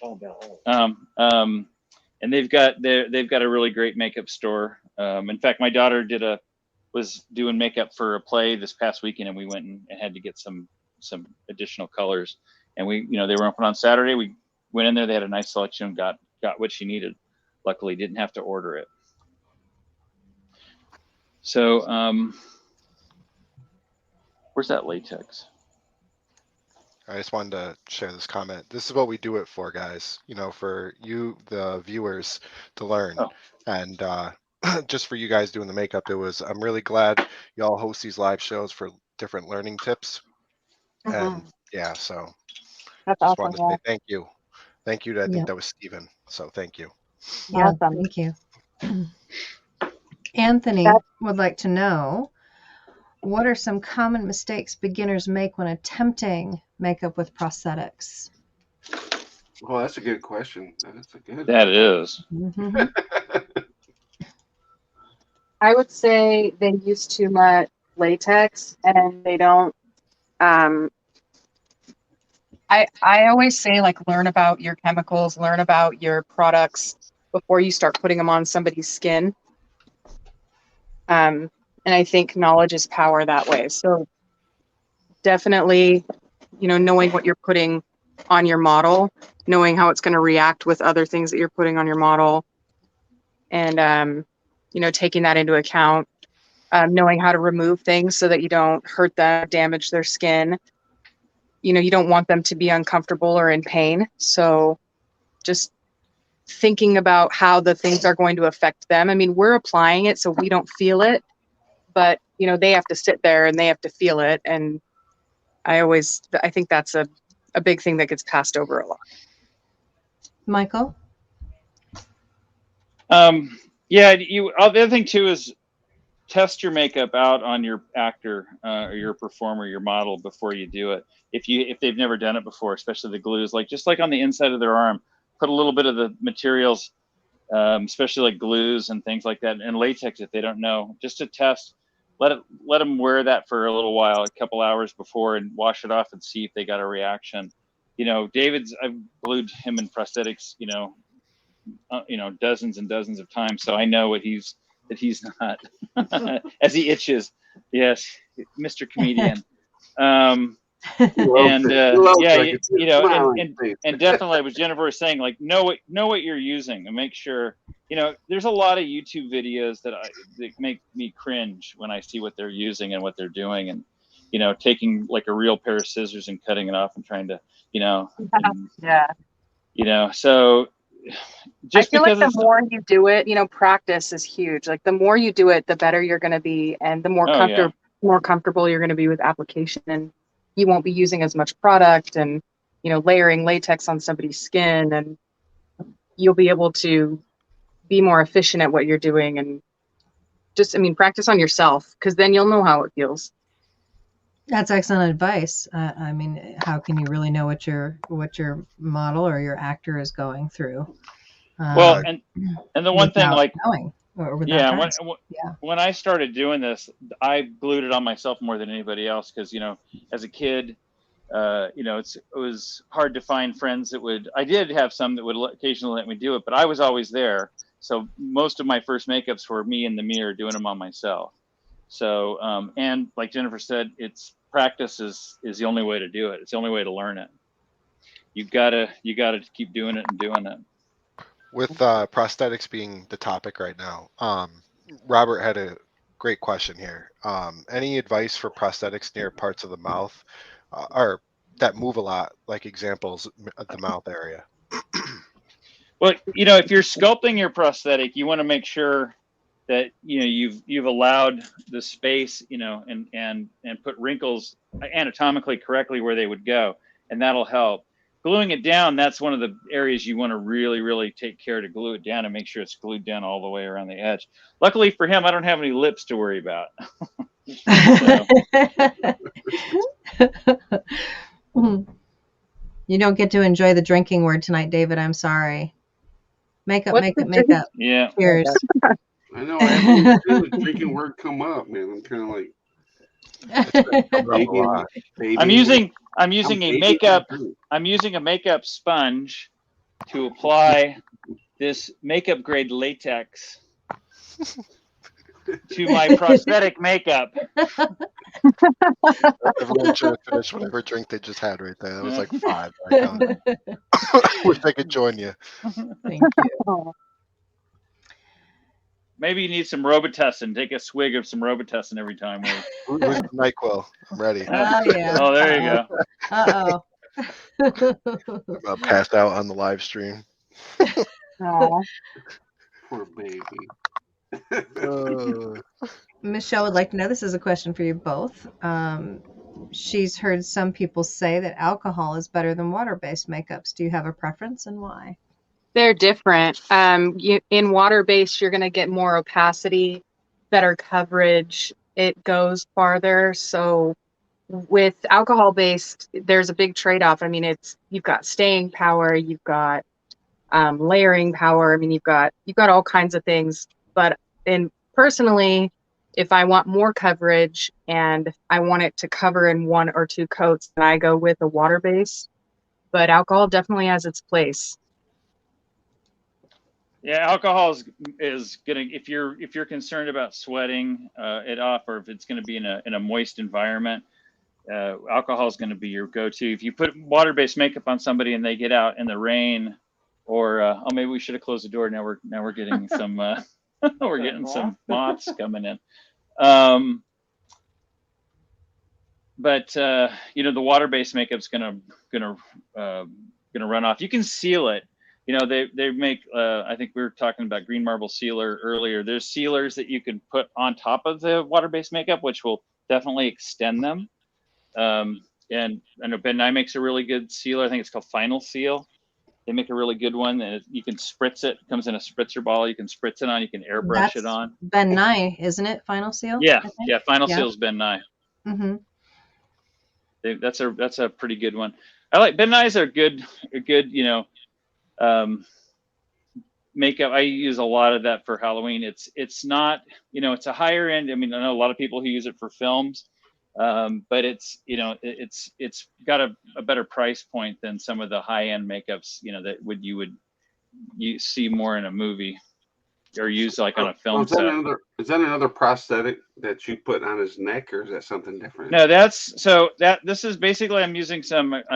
And they've got a really great makeup store. In fact, my daughter was doing makeup for a play this past weekend, and we went and had to get some additional colors. And you know, they were open on Saturday. We went in there. They had a nice selection. Got what she needed. Luckily, didn't have to order it. So, where's that latex? I just wanted to share this comment. This is what we do it for, guys. You know, for you, the viewers, to learn. And just for you guys doing the makeup, I'm really glad y'all host these live shows for different learning tips. And yeah, so that's just awesome. wanted to say thank you. Thank you. I think that was Steven. So thank you. Yeah, thank you. Anthony would like to know, what are some common mistakes beginners make when attempting makeup with prosthetics? Well, that's a good question. That is. Mm-hmm. I would say they use too much latex, and they don't. I always say, like, learn about your chemicals, learn about your products before you start putting them on somebody's skin. And I think knowledge is power that way. So definitely, you know, knowing what you're putting on your model, knowing how it's going to react with other things that you're putting on your model, and you know, taking that into account, knowing how to remove things so that you don't hurt them, damage their skin. You know, you don't want them to be uncomfortable or in pain. So just thinking about how the things are going to affect them. I mean, we're applying it so we don't feel it, but you know, they have to sit there and they have to feel it. And I think that's a big thing that gets passed over a lot. Michael? Yeah, the other thing too is test your makeup out on your actor or your performer, your model, before you do it. If they've never done it before, especially the glues, just like on the inside of their arm, put a little bit of the materials, especially like glues and things like that, and latex if they don't know, just to test. Let them wear that for a little while, a couple hours before, and wash it off and see if they got a reaction. You know, I've glued him in prosthetics, you know, dozens and dozens of times, so I know that he's not as he itches. Yes, Mr. Comedian. And and definitely, what Jennifer was saying, like, know what you're using, and make sure, you know, there's a lot of YouTube videos that make me cringe when I see what they're using and what they're doing, and you know, taking like a real pair of scissors and cutting it off and trying to, you know, you know, so I feel like the more you do it, you know, practice is huge. Like the more you do it, the better you're going to be, and the more comfortable you're going to be with application, and you won't be using as much product and, you know, layering latex on somebody's skin, and you'll be able to be more efficient at what you're doing, and just, I mean, practice on yourself, because then you'll know how it feels. That's excellent advice. I mean, how can you really know what your model or your actor is going through? Well, and the one thing, without like, knowing or without yeah, trying. when I started doing this, I glued it on myself more than anybody else, because, you know, as a kid, you know, it was hard to find friends that would. I did have some that would occasionally let me do it, but I was always there. So most of my first makeups were me in the mirror doing them on myself. So, and like Jennifer said, it's practice is the only way to do it. It's the only way to learn it. You gotta keep doing it and doing it. With prosthetics being the topic right now, Robert had a great question here. Any advice for prosthetics near parts of the mouth or that move a lot, like examples of the mouth area? Well, you know, if you're sculpting your prosthetic, you want to make sure that, you know, you've allowed the space, you know, and put wrinkles anatomically correctly where they would go, and that'll help. Gluing it down, that's one of the areas you want to really take care to glue it down and make sure it's glued down all the way around the edge. Luckily for him, I don't have any lips to worry about. You don't get to enjoy the drinking word tonight, David. I'm sorry. Makeup. Yeah. Cheers. I know. I haven't seen the drinking word come up, man. I'm kind of like. Baby. I'm using a makeup sponge to apply this makeup grade latex to my prosthetic makeup. Everyone should have finished whatever drink they just had right there. That was like 5. I wish I could join you. Thank you. Maybe you need some Robitussin. Take a swig of some Robitussin every time. Where's the NyQuil? I'm ready. Oh, yeah. Oh, there you go. Uh-oh. I'm about passed out on the live stream. Poor baby. Michelle would like to know, this is a question for you both. She's heard some people say that alcohol is better than water-based makeups. Do you have a preference, and why? They're different. In water-based, you're going to get more opacity, better coverage. It goes farther. So with alcohol-based, there's a big trade-off. I mean, you've got staying power, you've got layering power. I mean, you've got all kinds of things. But personally, if I want more coverage and I want it to cover in 1 or 2 coats, then I go with a water-based. But alcohol definitely has its place. Yeah, alcohol is gonna, if you're concerned about sweating it off, or if it's going to be in a moist environment, alcohol is going to be your go-to. If you put water-based makeup on somebody and they get out in the rain, or maybe we should have closed the door. Now we're getting some we're getting some moths coming in. But you know, the water-based makeup's gonna run off. You can seal it. You know, they make, I think we were talking about green marble sealer earlier. There's sealers that you can put on top of the water-based makeup, which will definitely extend them. And I know Ben Nye makes a really good sealer. I think it's called Final Seal. They make a really good one, and you can spritz it. It comes in a spritzer ball. You can spritz it on. You can airbrush it on. Ben Nye, isn't it? Final Seal? Yeah, Final Seal's Ben Nye. Mm-hmm. That's a pretty good one. I like Ben Nye's are good. You know. Makeup, I use a lot of that for Halloween. It's not, you know, it's a higher end. I mean, I know a lot of people who use it for films, but it's, you know, it's got a better price point than some of the high end makeups, you know, that you see more in a movie or use like on a film set. Is that another prosthetic that you put on his neck, or is that something different? No, this is basically, I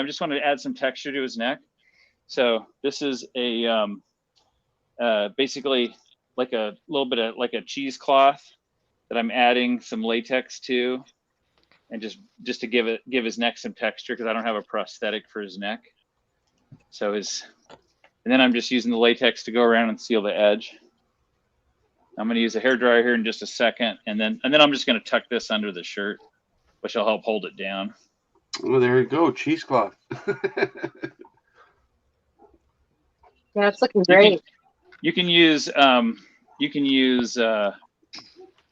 just wanted to add some texture to his neck. So this is a basically like a little bit of like a cheesecloth that I'm adding some latex to, and just to give his neck some texture, because I don't have a prosthetic for his neck. So and then I'm just using the latex to go around and seal the edge. I'm going to use a hairdryer here in just a second, and then I'm just going to tuck this under the shirt, which will help hold it down. Oh, there you go, cheesecloth. Yeah, it's looking great. you can use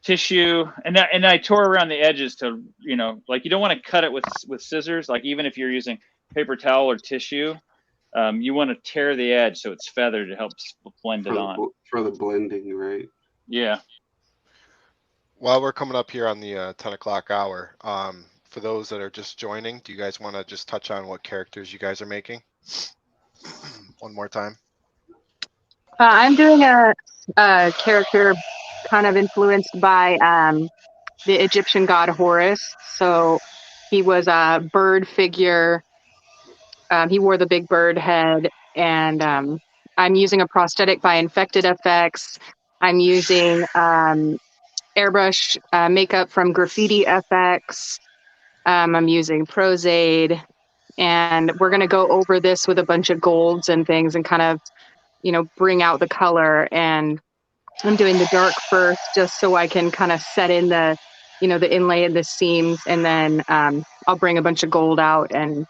tissue, and I tore around the edges to, you know, like you don't want to cut it with scissors. Like even if you're using paper towel or tissue, you want to tear the edge so it's feathered. It helps blend it on. For the blending, right? Yeah. While we're coming up here on the 10 o'clock hour, for those that are just joining, do you guys want to just touch on what characters you guys are making one more time? I'm doing a character kind of influenced by the Egyptian god Horus. So he was a bird figure. He wore the big bird head, and I'm using a prosthetic by Infected FX. I'm using Airbrush makeup from Graffiti FX. I'm using Pros-Aide, and we're going to go over this with a bunch of golds and things and kind of, you know, bring out the color. And I'm doing the dark first just so I can kind of set in the, you know, the inlay and the seams, and then I'll bring a bunch of gold out and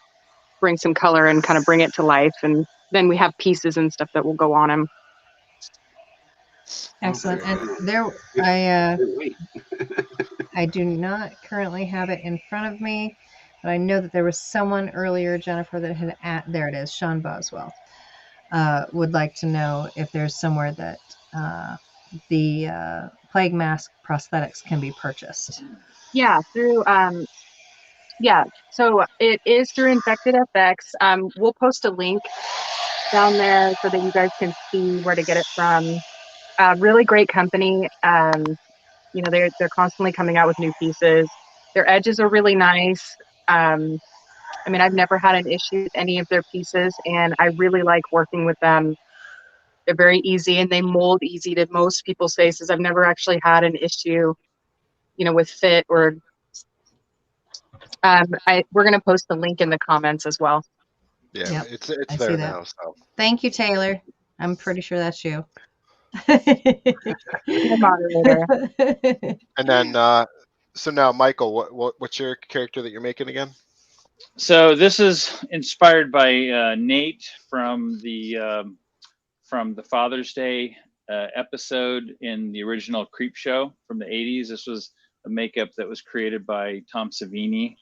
bring some color and kind of bring it to life. And then we have pieces and stuff that will go on them. Excellent. Okay. And there, I do not currently have it in front of me, but I know that there was someone earlier, Jennifer, that had there it is, Sean Boswell, would like to know if there's somewhere that the plague mask prosthetics can be purchased. Yeah, through so it is through Infected FX. We'll post a link down there so that you guys can see where to get it from. Really great company. You know, they're constantly coming out with new pieces. Their edges are really nice. I mean, I've never had an issue with any of their pieces, and I really like working with them. They're very easy, and they mold easy to most people's faces. I've never actually had an issue, you know, with fit or. We're going to post the link in the comments as well. Yeah, Yep, it's I there see now. So thank you, Taylor. I'm pretty sure that's you. The moderator. and then so now, Michael, what's your character that you're making again? So this is inspired by Nate from the Father's Day episode in the original Creep Show from the 80s. This was a makeup that was created by Tom Savini,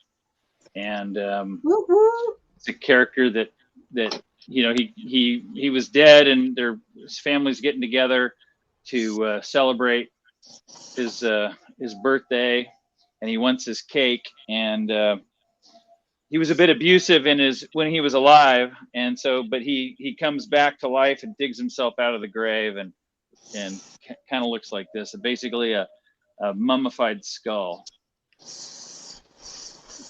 and it's a character that you know, he was dead, and his family's getting together to celebrate his birthday, and he wants his cake, and he was a bit abusive when he was alive, and so, but he comes back to life and digs himself out of the grave, and kind of looks like this, basically a mummified skull.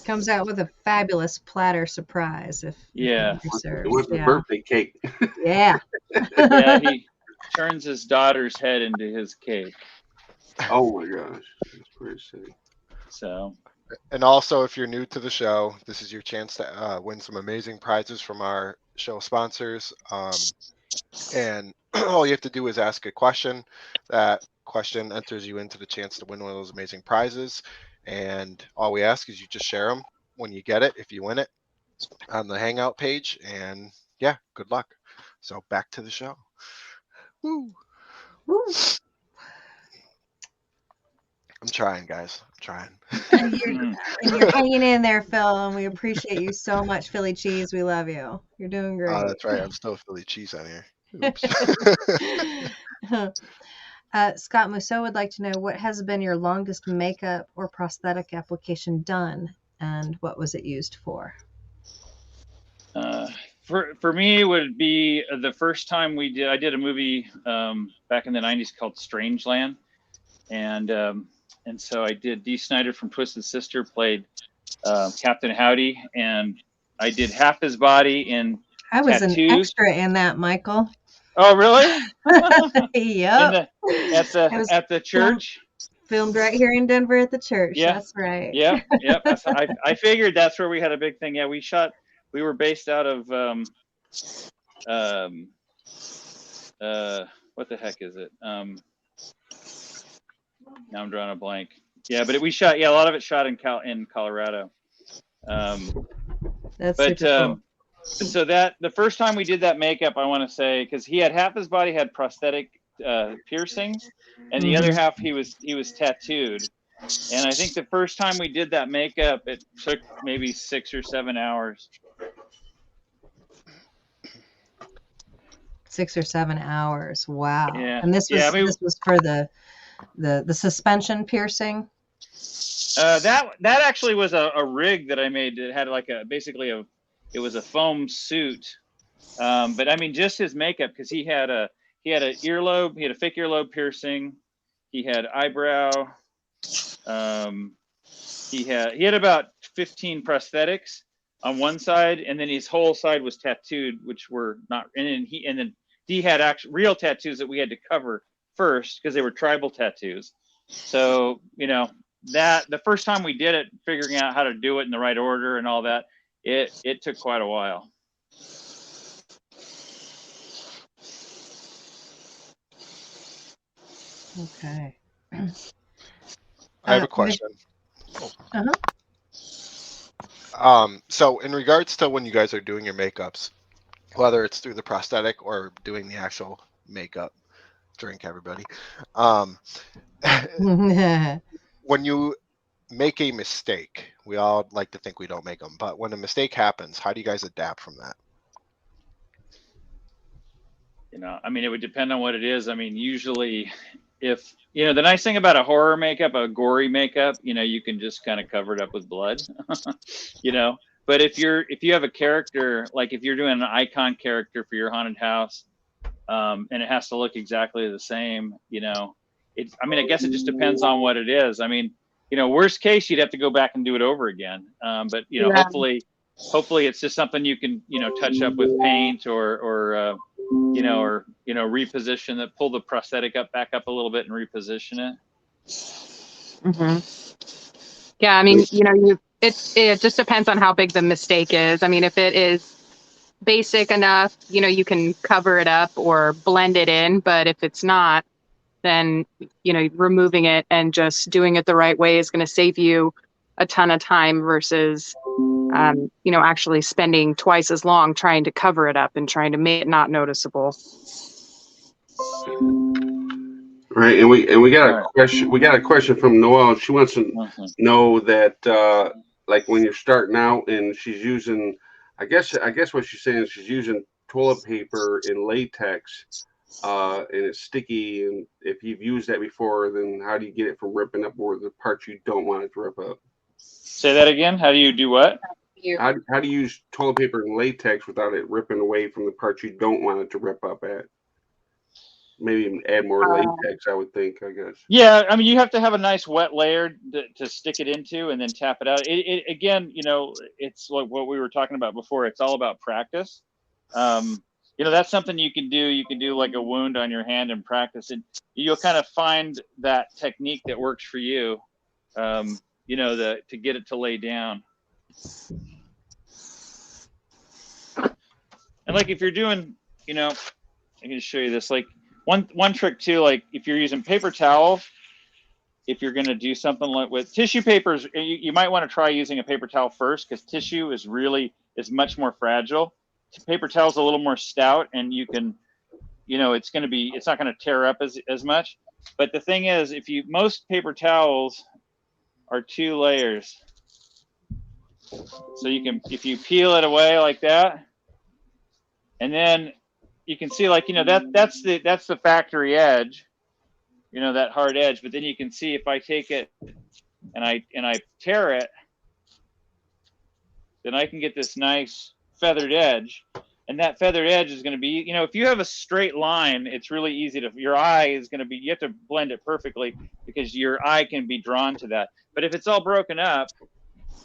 Comes out with a fabulous platter surprise if Yeah. It was a birthday cake. Yeah. Yeah, he turns his daughter's head into his cake. Oh my gosh, that's pretty sick. So, and also, if you're new to the show, this is your chance to win some amazing prizes from our show sponsors. And all you have to do is ask a question. That question enters you into the chance to win one of those amazing prizes. And all we ask is you just share them when you get it, if you win it, on the Hangout page. And yeah, good luck. So back to the show. Woo. Woo. I'm trying, guys. I'm trying. And you're hanging in there, Phil, and we appreciate you so much, Philly Cheese. We love you. You're doing great. Oh, that's right. I'm still Philly Cheese on here. Scott Mousseau would like to know, what has been your longest makeup or prosthetic application done, and what was it used for? For me, it would be the first time I did a movie back in the 90s called Strangeland, and so I did Dee Snider from Twisted Sister played Captain Howdy, and I did half his body in I was tattoos. an extra in that, Michael. Oh, really? Yep. At the church. Filmed right here in Denver at the church. Yeah. That's right. Yep. I figured that's where we had a big thing. Yeah, we were based out of what the heck is it? Now I'm drawing a blank. Yeah, but we shot. Yeah, a lot of it shot in Colorado. That's super cool. So that the first time we did that makeup, I want to say, because he had half his body had prosthetic piercings, and the other half he was tattooed. And I think the first time we did that makeup, it took maybe 6 or 7 hours. 6 or 7 hours. Wow. Yeah. And this was Yeah, I mean, this was for the suspension piercing. that actually was a rig that I made. It had like it was a foam suit. But I mean, just his makeup, because he had a earlobe, he had a fake earlobe piercing, he had eyebrow, he had about 15 prosthetics on one side, and then his whole side was tattooed, which were not. And then he had actual real tattoos that we had to cover first because they were tribal tattoos. So that the first time we did it, figuring out how to do it in the right order and all that, it took quite a while. Okay. I have a question. Uh-huh. So in regards to when you guys are doing your makeups, whether it's through the prosthetic or doing the actual makeup, drink everybody. When you make a mistake, we all like to think we don't make them, but when a mistake happens, how do you guys adapt from that? I mean, it would depend on what it is. I mean, usually if, the nice thing about a horror makeup, a gory makeup, you can just kind of cover it up with blood, but if you have a character, like if you're doing an icon character for your haunted house, and it has to look exactly the same, I mean, I guess it just depends on what it is. I mean, worst case, you'd have to go back and do it over again. But, hopefully it's just something you can, touch up with paint or reposition it, pull the prosthetic back up a little bit and reposition it. Mm-hmm. Yeah, I mean, it just depends on how big the mistake is. I mean, if it is basic enough, you can cover it up or blend it in, but if it's not, then, removing it and just doing it the right way is going to save you a ton of time versus, actually spending twice as long trying to cover it up and trying to make it not noticeable. Right, and we got a question. We got a question from Noelle. She wants to know that, like when you're starting out and she's using, I guess what she's saying is she's using toilet paper in latex, and it's sticky. And if you've used that before, then how do you get it from ripping up or the parts you don't want it to rip up? Say that again. How do you do what? How do you use toilet paper and latex without it ripping away from the parts you don't want it to rip up at? Maybe even add more latex, I would think, I guess. Yeah, I mean, you have to have a nice wet layer to stick it into and then tap it out. It again, it's like what we were talking about before. It's all about practice. That's something you can do. You can do like a wound on your hand and practice, and you'll kind of find that technique that works for you. To get it to lay down. And like if you're doing, I can show you this. Like one trick too, like if you're using paper towel, if you're going to do something like with tissue papers, you might want to try using a paper towel first, because tissue is much more fragile. Paper towel is a little more stout, and you can, it's not going to tear up as much. But the thing is, most paper towels are 2 layers. So if you peel it away like that, and then you can see, like, that's the factory edge, that hard edge. But then you can see if I take it and I tear it, then I can get this nice feathered edge. And that feathered edge is going to be, if you have a straight line, it's really easy your eye is going to be, you have to blend it perfectly because your eye can be drawn to that. But if it's all broken up,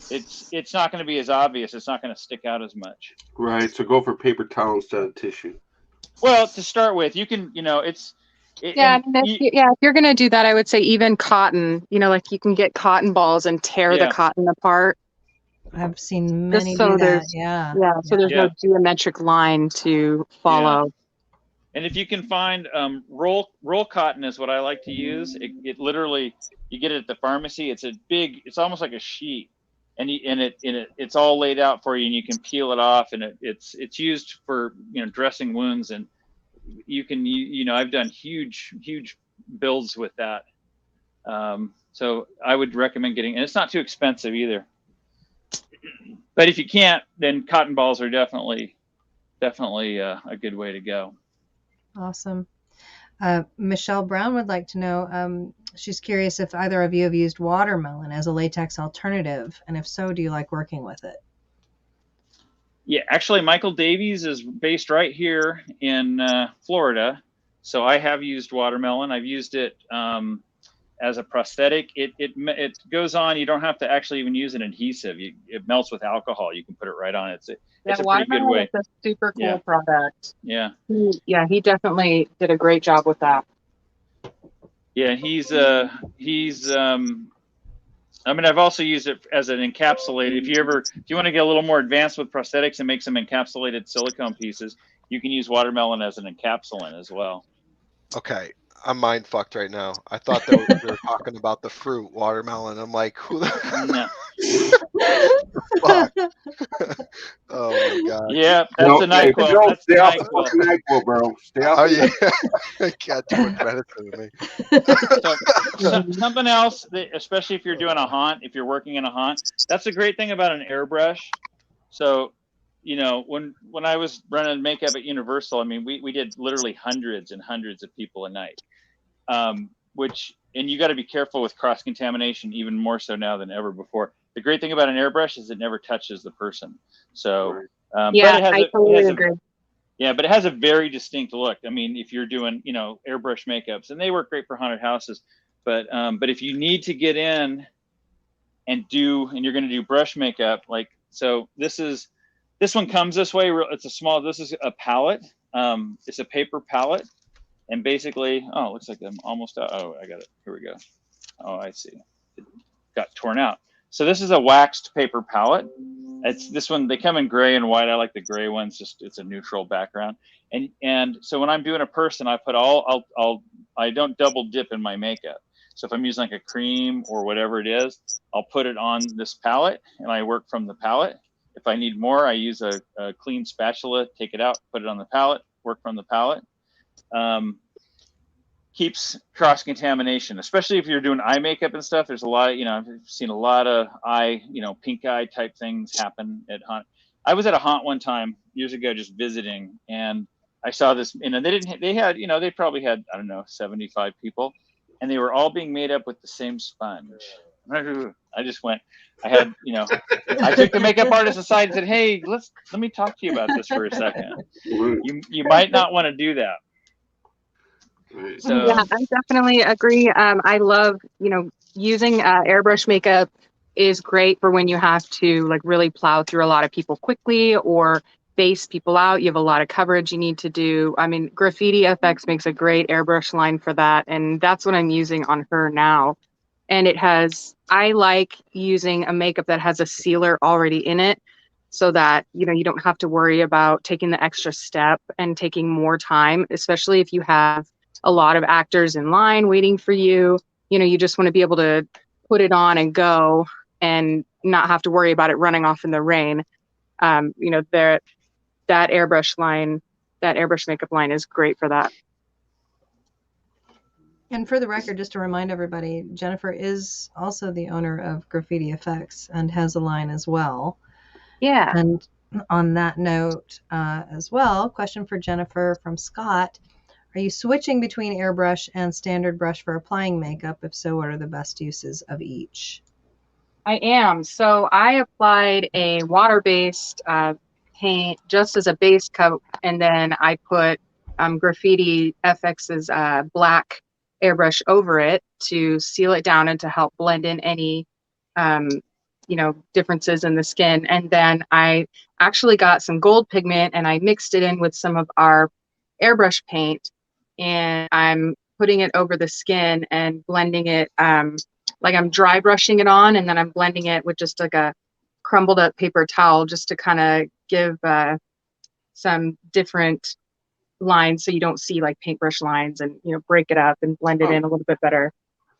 it's not going to be as obvious. It's not going to stick out as much. Right. So go for paper towel instead of tissue. Well, to start with, you can, if you're going to do that, I would say even cotton, like you can get cotton balls and tear the cotton apart. I've seen many do that. So there's no geometric line to follow. Yeah. And if you can find roll cotton is what I like to use. It literally, you get it at the pharmacy. It's almost like a sheet. it's all laid out for you, and you can peel it off, and it's used for, you know, dressing wounds, and you can, you know, I've done huge builds with that. So I would recommend getting, and it's not too expensive either. But if you can't, then cotton balls are definitely a good way to go. Awesome. Michelle Brown would like to know, she's curious if either of you have used watermelon as a latex alternative, and if so, do you like working with it? Yeah, actually, Michael Davies is based right here in Florida, so I have used watermelon. I've used it as a prosthetic. It goes on. You don't have to actually even use an adhesive. It melts with alcohol. You can put it right on. It's a pretty good way. It's a super cool product. Yeah. He definitely did a great job with that. Yeah, he's I mean, I've also used it as an encapsulated. If you want to get a little more advanced with prosthetics and make some encapsulated silicone pieces, you can use watermelon as an encapsulant as well. Okay, I'm mind fucked right now. I thought they were talking about the fruit watermelon. I'm like, who the fuck? Oh my god. Yeah, that's a NyQuil. That's stay off the the fucking NyQuil, bro. Stay off. Oh yeah, I got too much medicine in me. So, something else, especially if you're doing a haunt, if you're working in a haunt, that's a great thing about an airbrush. So, you know, when I was running makeup at Universal, I mean, we did literally hundreds and hundreds of people a night, and you got to be careful with cross contamination, even more so now than ever before. The great thing about an airbrush is it never touches the person. So, yeah, I totally agree. Yeah, but it has a very distinct look. I mean, if you're doing, you know, airbrush makeups, and they work great for haunted houses, but if you need to get in and you're going to do brush makeup, like, so this one comes this way. It's this is a palette. It's a paper palette, and basically, oh, it looks like I'm almost out. Oh, I got it. Here we go. Oh, I see. It got torn out. So this is a waxed paper palette. It's this one. They come in gray and white. I like the gray ones. Just it's a neutral background. And so when I'm doing a person, I put I don't double dip in my makeup. So if I'm using like a cream or whatever it is, I'll put it on this palette and I work from the palette. If I need more, I use a clean spatula, take it out, put it on the palette, work from the palette. Keeps cross contamination, especially if you're doing eye makeup and stuff. There's a lot, you know, I've seen a lot of eye, you know, pink eye type things happen at haunt. I was at a haunt one time years ago, just visiting, and I saw this, you know, they probably had, I don't know, 75 people, and they were all being made up with the same sponge. I just went, I took the makeup artist aside and said, hey, let me talk to you about this for a second. You might not want to do that. So, yeah, I definitely agree. I love, you know, using airbrush makeup is great for when you have to like really plow through a lot of people quickly or base people out. You have a lot of coverage you need to do. I mean, GRAFFITI FX makes a great airbrush line for that, and that's what I'm using on her now. And I like using a makeup that has a sealer already in it, so that, you know, you don't have to worry about taking the extra step and taking more time, especially if you have a lot of actors in line waiting for you. You know, you just want to be able to put it on and go and not have to worry about it running off in the rain. You know, that airbrush makeup line is great for that. And for the record, just to remind everybody, Jennifer is also the owner of GRAFFITI FX and has a line as well. Yeah. And on that note, as well, question for Jennifer from Scott. Are you switching between airbrush and standard brush for applying makeup? If so, what are the best uses of each? I am. So I applied a water-based paint just as a base coat, and then I put GRAFFITI FX's black airbrush over it to seal it down and to help blend in any you know, differences in the skin. And then I actually got some gold pigment and I mixed it in with some of our airbrush paint, and I'm putting it over the skin and blending it like I'm dry brushing it on, and then I'm blending it with just like a crumbled up paper towel just to kind of give some different lines so you don't see like paintbrush lines, and, you know, break it up and blend it in a little bit better.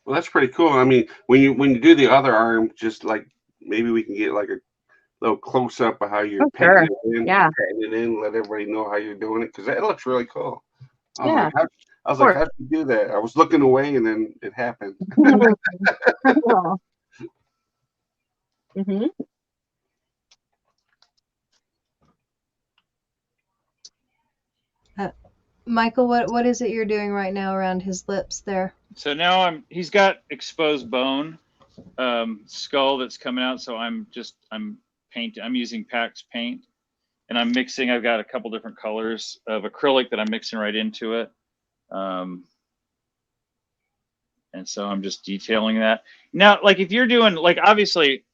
Well, that's pretty cool. I mean, when you do the other arm, just like maybe we can get like a little close up of how you're Oh, painting sure. it in, Yeah. patting it in, let everybody know how you're doing it because it looks really cool. I'm Yeah. like, I was Sure. like, how'd you do that? I was looking away and then it happened. Mm-hmm. Michael, what is it you're doing right now around his lips there? So now he's got exposed bone, skull that's coming out. So I'm painting. I'm using PAX paint, and I'm mixing. I've got a couple different colors of acrylic that I'm mixing right into it. And so I'm just detailing that. Now, like if you're doing, like obviously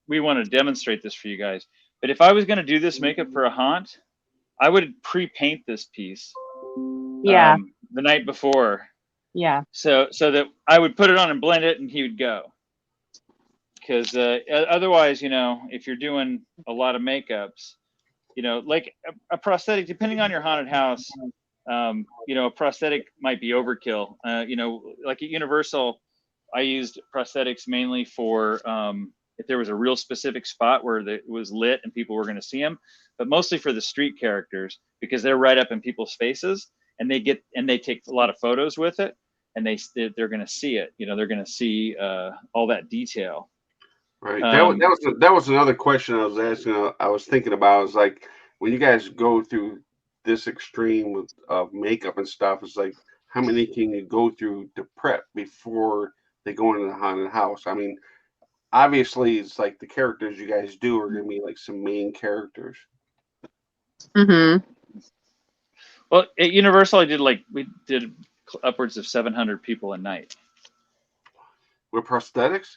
we want to demonstrate this for you guys, but if I was going to do this makeup for a haunt, I would pre-paint this piece Yeah. the night before. Yeah. So that I would put it on and blend it and he would go. Because otherwise, you know, if you're doing a lot of makeups, you know, like a prosthetic, depending on your haunted house, you know, a prosthetic might be overkill. You know, like at Universal, I used prosthetics mainly for if there was a real specific spot where it was lit and people were going to see them, but mostly for the street characters because they're right up in people's faces and they take a lot of photos with it and they're going to see it. You know, they're going to see all that detail. Right. That was another question I was asking. I was thinking about is like when you guys go through this extreme of makeup and stuff, it's like how many can you go through to prep before they go into the haunted house? I mean, obviously it's like the characters you guys do are gonna be like some main characters. Mm-hmm. Well, at Universal, we did upwards of 700 people a night. With prosthetics?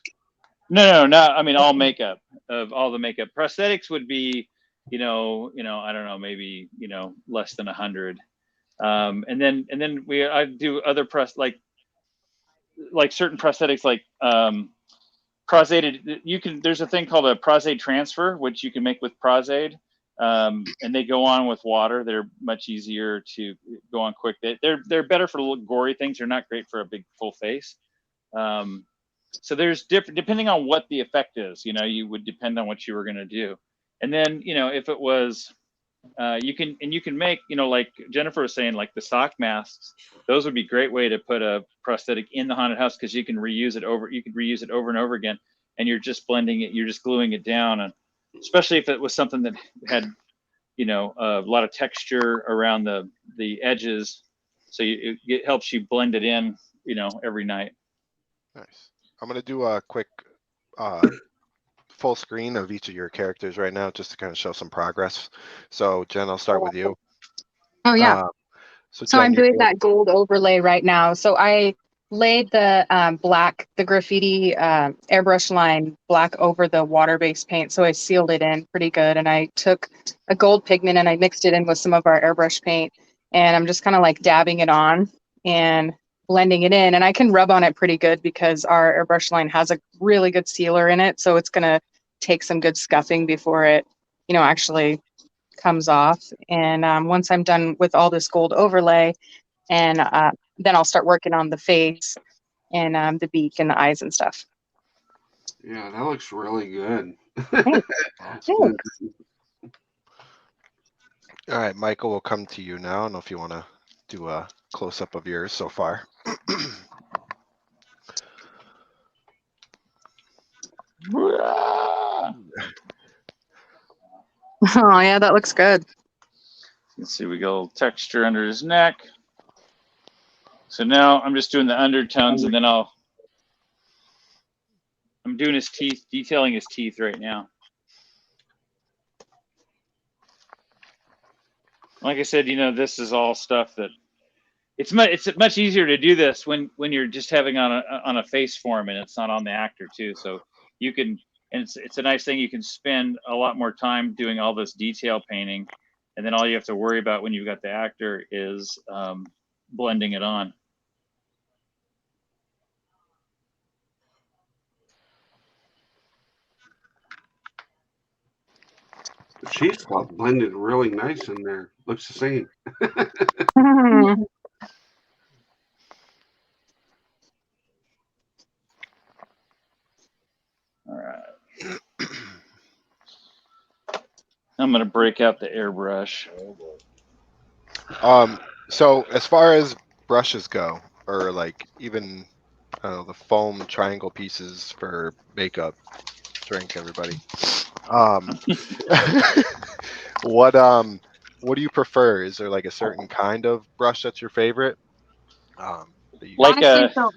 No, I mean all makeup of all the makeup. Prosthetics would be, I don't know, maybe less than 100. And then I do other like certain prosthetics like Pros-Aide. There's a thing called a Pros-Aide transfer, which you can make with Pros-Aide. And they go on with water. They're much easier to go on quick. They're better for little gory things. They're not great for a big full face. So there's different, depending on what the effect is, you would depend on what you were going to do. And then, if it was, you can make, like Jennifer was saying, like the sock masks, those would be a great way to put a prosthetic in the haunted house because you can reuse it over and over again. And you're just blending it, you're just gluing it down. And especially if it was something that had, a lot of texture around the edges. So it helps you blend it in, every night. Nice. I'm going to do a quick full screen of each of your characters right now just to kind of show some progress. So Jen, I'll start with you. Oh, yeah. So So Jen, I'm doing that gold overlay right now. So I laid the the graffiti airbrush line black over the water-based paint. So I sealed it in pretty good. And I took a gold pigment and I mixed it in with some of our airbrush paint. And I'm just kind of like dabbing it on and blending it in. And I can rub on it pretty good because our airbrush line has a really good sealer in it. So it's going to take some good scuffing before it, actually comes off. And once I'm done with all this gold overlay, and then I'll start working on the face and the beak and the eyes and stuff. Yeah, that looks really good. Thanks. All right, Michael, we'll come to you now. I don't know if you want to do a close-up of yours so far. Oh, yeah, that looks good. Let's see, we got a little texture under his neck. So now I'm just doing the undertones and then I'm doing his teeth, detailing his teeth right now. Like I said, this is all stuff that it's much easier to do this when you're just having on a face form and it's not on the actor too. So you can, and it's a nice thing. You can spend a lot more time doing all this detail painting, and then all you have to worry about when you've got the actor is blending it on. The cheesecloth blended really nice in there. Looks the same. All right. I'm gonna break out the airbrush. So as far as brushes go, or like even I don't know, the foam triangle pieces for makeup, drink everybody. What what do you prefer? Is there like a certain kind of brush that's your favorite? That you Like Honestly, a so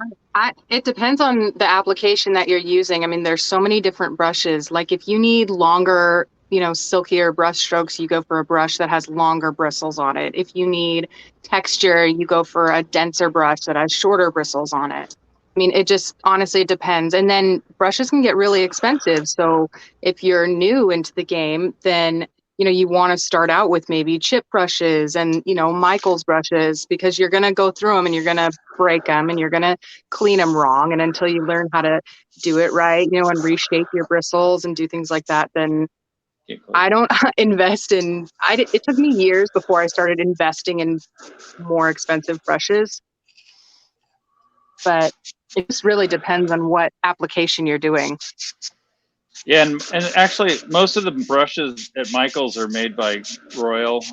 it depends on the application that you're using. I mean, there's so many different brushes. Like if you need longer, silkier brush strokes, you go for a brush that has longer bristles on it. If you need texture, you go for a denser brush that has shorter bristles on it. I mean, it just honestly depends. And then brushes can get really expensive. So if you're new into the game, then you want to start out with maybe chip brushes and, Michael's brushes, because you're going to go through them and you're going to break them and you're going to clean them wrong. And until you learn how to do it right, and reshape your bristles and do things like that, then I don't invest in, it took me years before I started investing in more expensive brushes, but it just really depends on what application you're doing. Yeah, and actually, most of the brushes at Michael's are made by Royal,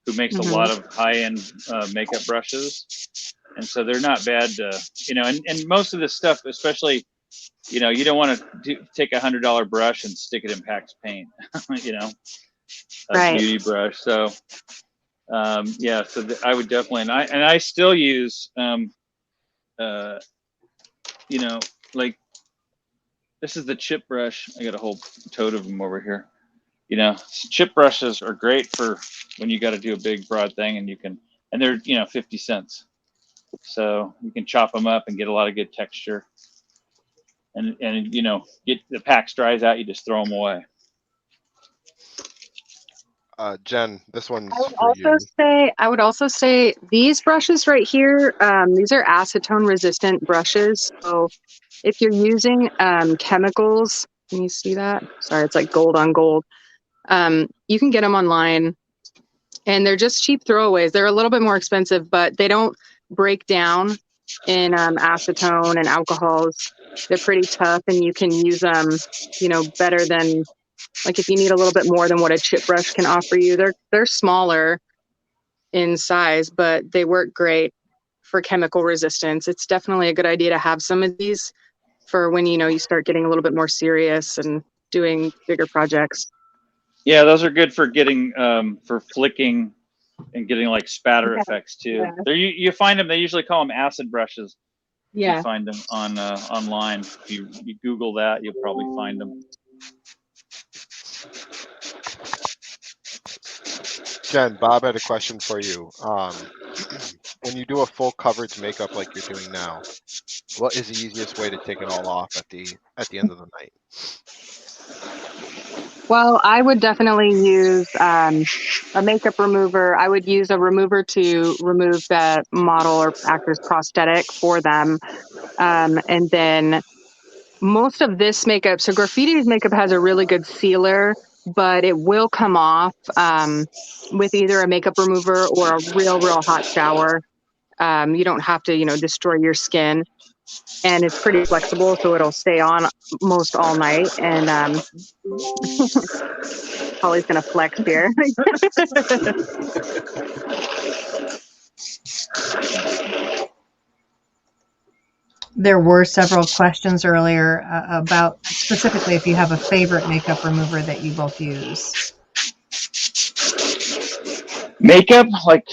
who makes a lot of high-end makeup brushes, and so they're not bad to, and most of this stuff, especially, you don't want to take $100 brush and stick it in Pax Paint, a Right. beauty brush. So, yeah, so I would definitely, and I still use, like. This is the chip brush. I got a whole tote of them over here. Chip brushes are great for when you got to do a big broad thing, and they're 50 cents. So you can chop them up and get a lot of good texture. And get the packs dries out, you just throw them away. Jen, this one's I would for you. I would also say these brushes right here, these are acetone resistant brushes. So if you're using chemicals, can you see that? Sorry, it's like gold on gold. You can get them online and they're just cheap throwaways. They're a little bit more expensive, but they don't break down in acetone and alcohols. They're pretty tough and you can use them, better than, like if you need a little bit more than what a chip brush can offer you. They're smaller in size, but they work great for chemical resistance. It's definitely a good idea to have some of these for when you start getting a little bit more serious and doing bigger projects. Yeah, those are good for getting for flicking and getting like spatter effects too. Yeah. You find them. They usually call them acid brushes. Yeah. You find them on online. If you Google that, you'll probably find them. Jen, Bob had a question for you. When you do a full coverage makeup like you're doing now, what is the easiest way to take it all off at the end of the night? Well, I would definitely use a makeup remover. I would use a remover to remove the model or actor's prosthetic for them. And then most of this makeup, so GRAFFITI's makeup has a really good sealer, but it will come off with either a makeup remover or a real, real hot shower. You don't have to, destroy your skin. And it's pretty flexible, so it'll stay on most all night. And Holly's gonna flex here. There were several questions earlier about specifically if you have a favorite makeup remover that you both use. Makeup, like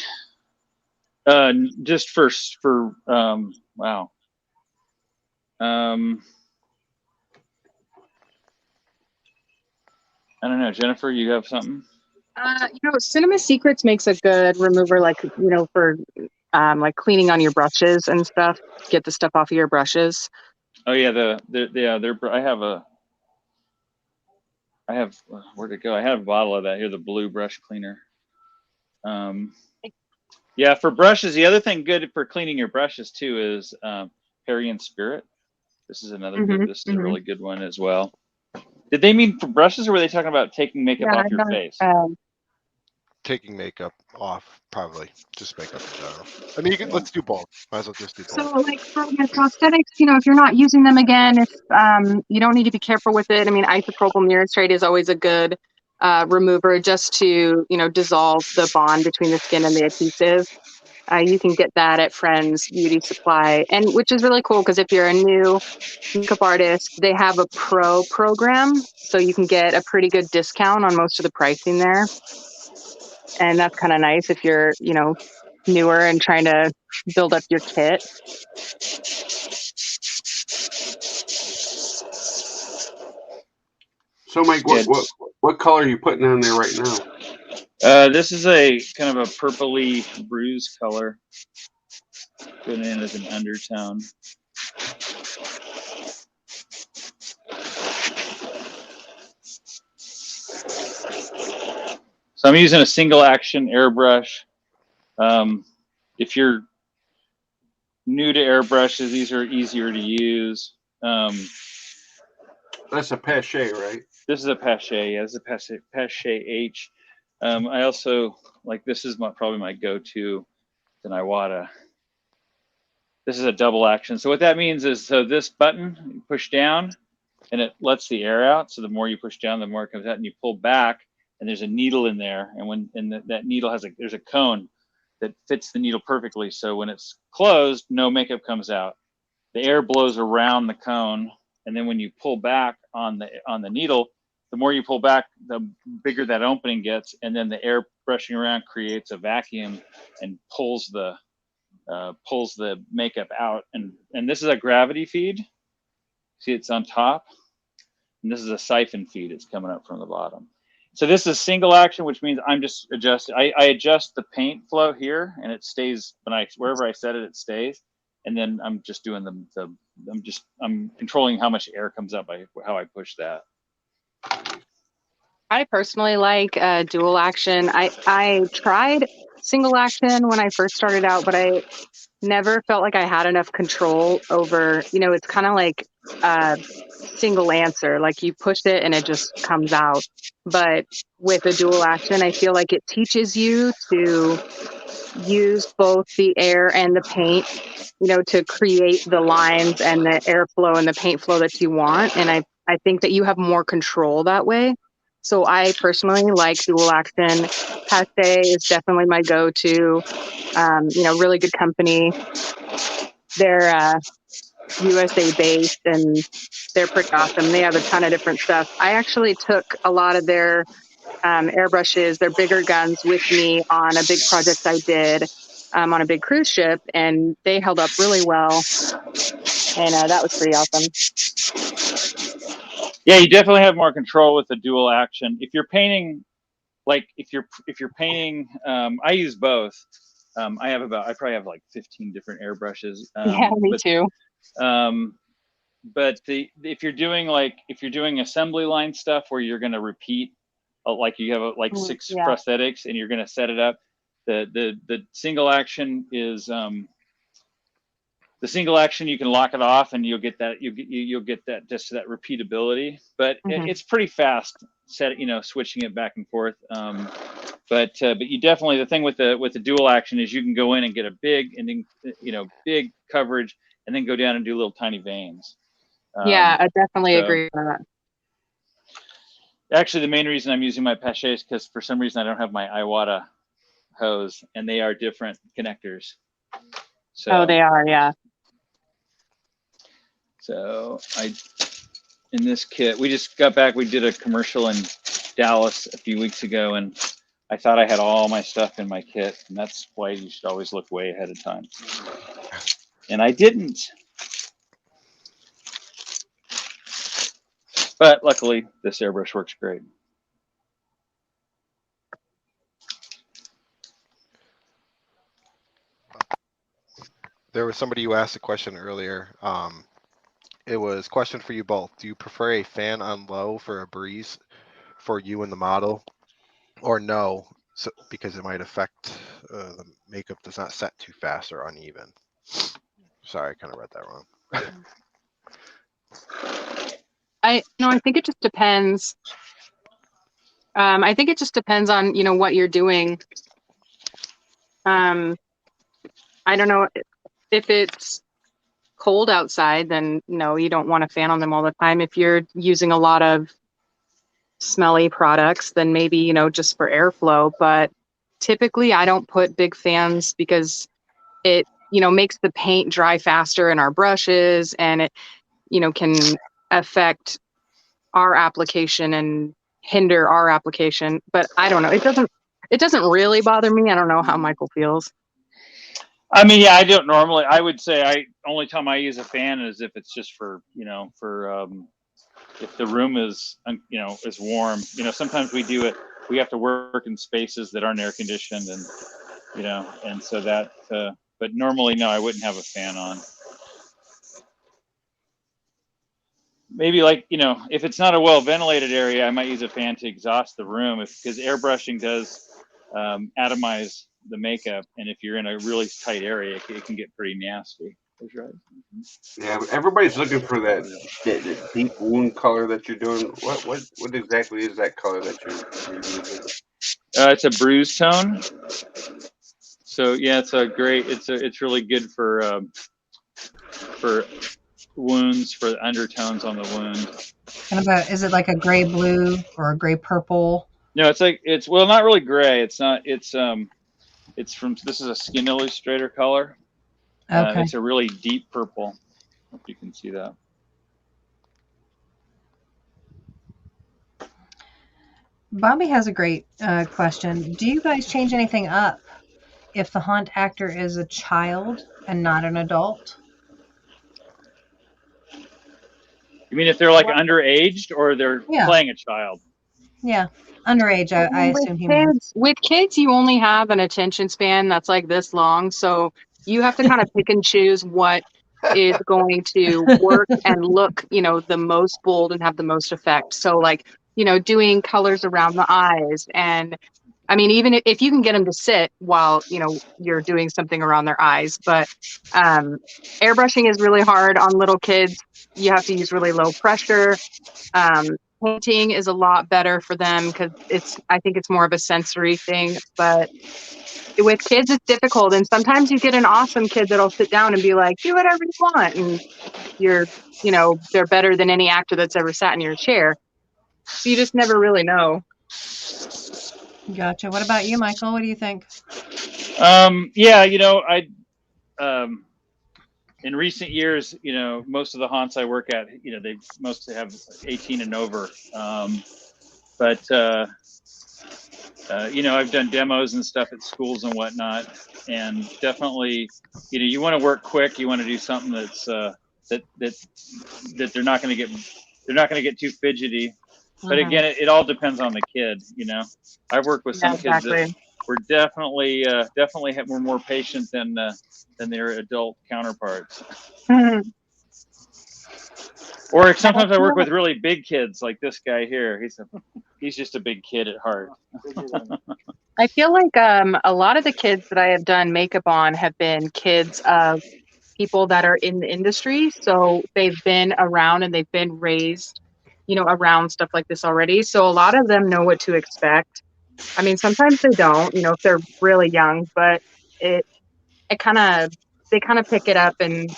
just for wow. I don't know, Jennifer, you have something? Cinema Secrets makes a good remover, like, for like cleaning on your brushes and stuff. Get the stuff off of your brushes. Oh yeah, I have where'd it go? I have a bottle of that here, the blue brush cleaner. Yeah, for brushes, the other thing good for cleaning your brushes too is Perry and Spirit. This is another good. This is a really good one as well. Did they mean for brushes, or were they talking about taking makeup off your face? Taking makeup off, probably. Just makeup in general. I mean, let's do both. Might as well just do both. So, like for your prosthetics, if you're not using them again, if you don't need to be careful with it. I mean, isopropyl muristrate is always a good remover just to, dissolve the bond between the skin and the adhesive. You can get that at Friends Beauty Supply, and which is really cool because if you're a new makeup artist, they have a pro program, so you can get a pretty good discount on most of the pricing there. And that's kind of nice if you're, newer and trying to build up your kit. So, Mike, what color are you putting on there right now? This is a kind of a purpley bruise color. Put it in as an undertone. So I'm using a single action airbrush. If you're new to airbrushes, these are easier to use. That's a Pache, right? This is a Pache. Yeah, this is a Pache H. I also this is probably my go-to. An Iwata. This is a double action. So what that means is, so this button, you push down, and it lets the air out. So the more you push down, the more it comes out, and you pull back, and there's a needle in there, and that needle has there's a cone that fits the needle perfectly. So when it's closed, no makeup comes out. The air blows around the cone, and then when you pull back on the needle, the more you pull back, the bigger that opening gets, and then the air brushing around creates a vacuum and pulls the makeup out. And this is a gravity feed. See, it's on top, and this is a siphon feed. It's coming up from the bottom. So this is single action, which means I'm just adjusting. I adjust the paint flow here, and it stays wherever I set it, it stays. And then I'm just doing I'm controlling how much air comes out by how I push that. I personally like dual action. I tried single action when I first started out, but I never felt like I had enough control over, it's kind of like a single answer, like you push it and it just comes out. But with a dual action, I feel like it teaches you to use both the air and the paint, to create the lines and the airflow and the paint flow that you want. And I think that you have more control that way. So I personally like dual action. Passe is definitely my go-to. Really good company. They're USA based and they're pretty awesome. They have a ton of different stuff. I actually took a lot of their airbrushes, their bigger guns, with me on a big project I did on a big cruise ship, and they held up really well. And that was pretty awesome. Yeah, you definitely have more control with the dual action. If you're painting, if you're painting, I use both. I probably have like 15 different airbrushes. Yeah, me too. But if you're doing assembly line stuff where you're going to repeat, like you have six prosthetics and you're going to set it up, the single action is the single action, you can lock it off and you'll get that just that repeatability. But it's pretty fast switching it back and forth. But you definitely, the thing with the dual action is you can go in and get a big big coverage and then go down and do little tiny veins. Yeah, I definitely agree with that. Actually, the main reason I'm using my Pache is because for some reason I don't have my Iwata hose, and they are different connectors. So, they are, yeah. So in this kit, we just got back. We did a commercial in Dallas a few weeks ago, and I thought I had all my stuff in my kit, and that's why you should always look way ahead of time. And I didn't. But luckily, this airbrush works great. There was somebody who asked a question earlier. It was a question for you both. Do you prefer a fan on low for a breeze for you and the model, or no, because it might affect the makeup does not set too fast or uneven? Sorry, I kind of read that wrong. I think it just depends. I think it just depends on, what you're doing. I don't know if it's cold outside, then no, you don't want a fan on them all the time. If you're using a lot of smelly products, then maybe, you know, just for airflow. But typically I don't put big fans because it, you know, makes the paint dry faster in our brushes, and it, you know, can affect our application and hinder our application. But I don't know. It doesn't really bother me. I don't know how Michael feels. I mean, yeah, I don't normally. I would say only time I use a fan is if it's just for, you know, for if the room is, you know, is warm. You know, sometimes we do it. We have to work in spaces that aren't air conditioned, and you know, and so that. But normally, no, I wouldn't have a fan on. Maybe, like, you know, if it's not a well ventilated area, I might use a fan to exhaust the room, because airbrushing does atomize the makeup, and if you're in a really tight area, it can get pretty nasty. That's right. Yeah, everybody's looking for that deep wound color that you're doing. What exactly is that color that you're using? It's a bruise tone. So yeah, it's a great. It's really good for wounds, for the undertones on the wound. Kind of is it like a gray blue or a gray purple? No, it's well, not really gray. It's not. It's from, this is a Skin Illustrator color. Okay. It's a really deep purple. Hope you can see that. Bobby has a great question. Do you guys change anything up if the haunt actor is a child and not an adult? You mean if they're like underaged, or they're Yeah. playing a child? Yeah, underage. I assume he means. With kids, you only have an attention span that's like this long, so you have to kind of pick and choose what is going to work and look, you know, the most bold and have the most effect. So, like, you know, doing colors around the eyes, and I mean, even if you can get them to sit while, you know, you're doing something around their eyes. But airbrushing is really hard on little kids. You have to use really low pressure. Painting is a lot better for them because I think it's more of a sensory thing. But with kids, it's difficult. And sometimes you get an awesome kid that'll sit down and be like, do whatever you want. And you know, they're better than any actor that's ever sat in your chair. So you just never really know. Gotcha. What about you, Michael? What do you think? Yeah, you know, in recent years, you know, most of the haunts I work at, you know, they mostly have 18 and over. But you know, I've done demos and stuff at schools and whatnot, and definitely, you know, you want to work quick. You want to do something that's that they're not going to get too fidgety. But again, it all depends on the kid. You know, I've worked with some kids that were definitely were more patient than their adult counterparts. Or sometimes I work with really big kids, like this guy here. He's just a big kid at heart. I feel like a lot of the kids that I have done makeup on have been kids of people that are in the industry. So they've been around and they've been raised, you know, around stuff like this already. So a lot of them know what to expect. I mean, sometimes they don't, you know, if they're really young, but they kind of pick it up. And,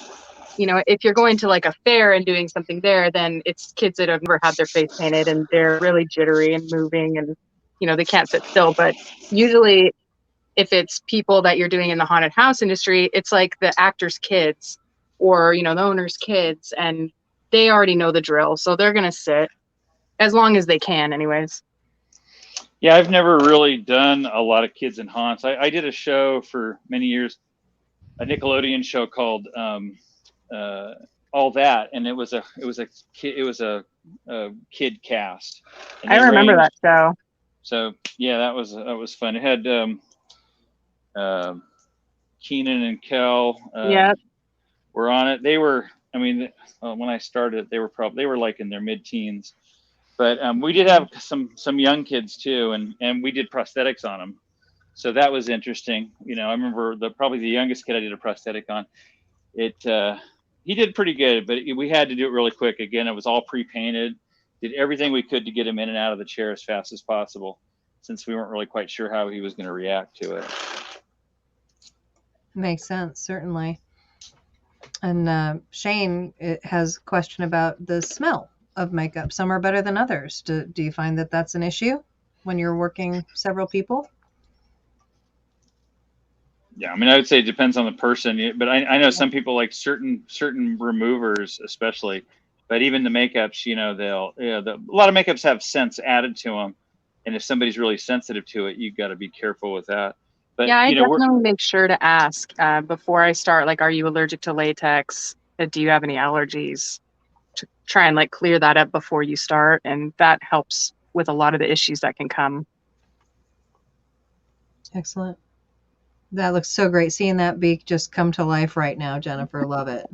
you know, if you're going to like a fair and doing something there, then it's kids that have never had their face painted and they're really jittery and moving, and, you know, they can't sit still. But usually if it's people that you're doing in the haunted house industry, it's like the actors' kids or, you know, the owner's kids, and they already know the drill. So they're going to sit as long as they can anyways. Yeah, I've never really done a lot of kids in haunts. I did a show for many years, a Nickelodeon show called All That, and it was a kid cast. And I remember that show. So yeah, that was fun. It had Keenan and Kel were on it. They were, I mean, when I started, they were like in their mid-teens. But we did have some young kids too, and we did prosthetics on them. So that was interesting. You know, I remember probably the youngest kid I did a prosthetic on. He did pretty good, but we had to do it really quick. Again, it was all pre-painted. Did everything we could to get him in and out of the chair as fast as possible, since we weren't really quite sure how he was going to react to it. Makes sense, certainly. And Shane has a question about the smell of makeup. Some are better than others. Do you find that that's an issue when you're working several people? Yeah, I mean, I would say it depends on the person, but I know some people like certain removers, especially. But even the makeups, you know, a lot of makeups have scents added to them, and if somebody's really sensitive to it, you've got to be careful with that. But Yeah, I you know, definitely make sure to ask before I start, like, are you allergic to latex? Do you have any allergies? To try and like clear that up before you start, and that helps with a lot of the issues that can come. Excellent. That looks so great. Seeing that beak just come to life right now, Jennifer. Love it.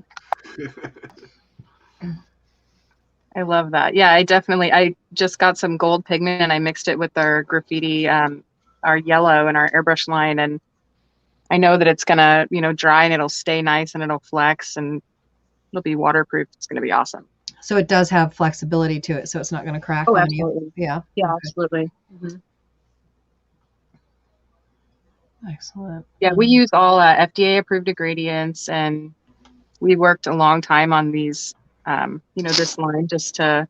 I love that. Yeah, I just got some gold pigment and I mixed it with our graffiti, our yellow and our airbrush line. And I know that it's gonna, dry and it'll stay nice and it'll flex and it'll be waterproof. It's gonna be awesome. So it does have flexibility to it, so it's not going to crack Oh, on absolutely. you. Yeah. Yeah, Okay. absolutely. Mm-hmm. Excellent. Yeah, we use all FDA approved ingredients, and we worked a long time on these, this line just so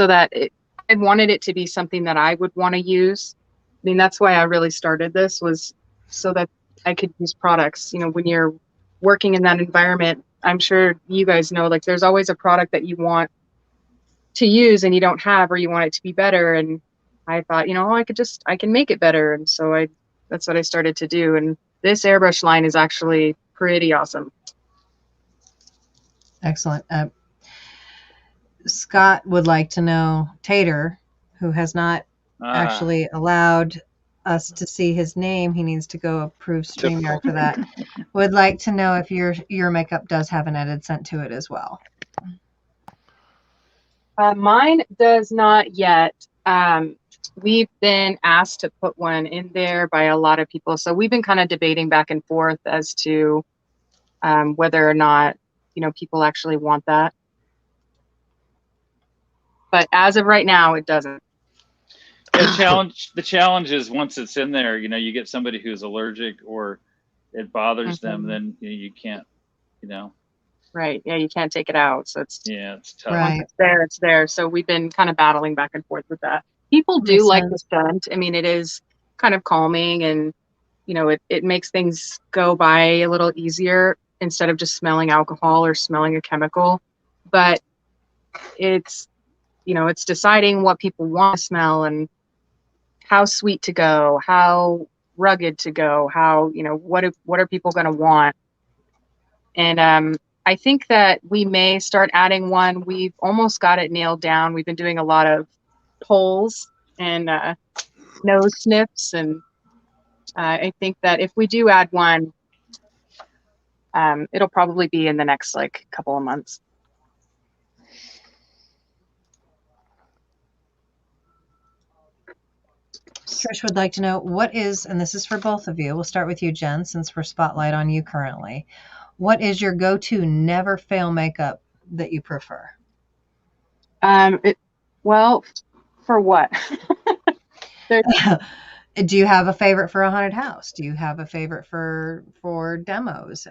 that I wanted it to be something that I would want to use. I mean, that's why I really started this, was so that I could use products. When you're working in that environment, I'm sure you guys know, like, there's always a product that you want to use and you don't have, or you want it to be better. And I thought, I can make it better. And so that's what I started to do. And this airbrush line is actually pretty awesome. Excellent. Scott would like to know, Tater, who has not actually allowed us to see his name, he needs to go approve StreamYard for that, would like to know if your makeup does have an edited scent to it as well. Mine does not yet. We've been asked to put one in there by a lot of people. So we've been kind of debating back and forth as to whether or not, people actually want that. But as of right now, it doesn't. The challenge is once it's in there, you get somebody who's allergic or it bothers them, then you can't, Right. Yeah, you can't take it out. So it's tough. Right. Once it's there. So we've been kind of battling back and forth with that. People do Makes like sense. the scent. I mean, it is kind of calming, and it makes things go by a little easier instead of just smelling alcohol or smelling a chemical. But it's it's deciding what people want to smell and how sweet to go, how rugged to go, how what are people going to want. And I think that we may start adding one. We've almost got it nailed down. We've been doing a lot of polls and nose sniffs, and I think that if we do add one, it'll probably be in the next couple of months. Trish would like to know what is, and this is for both of you, we'll start with you, Jen, since we're spotlight on you currently. What is your go-to never fail makeup that you prefer? Well, for what? Do you have a favorite for a haunted house? Do you have a favorite for demos?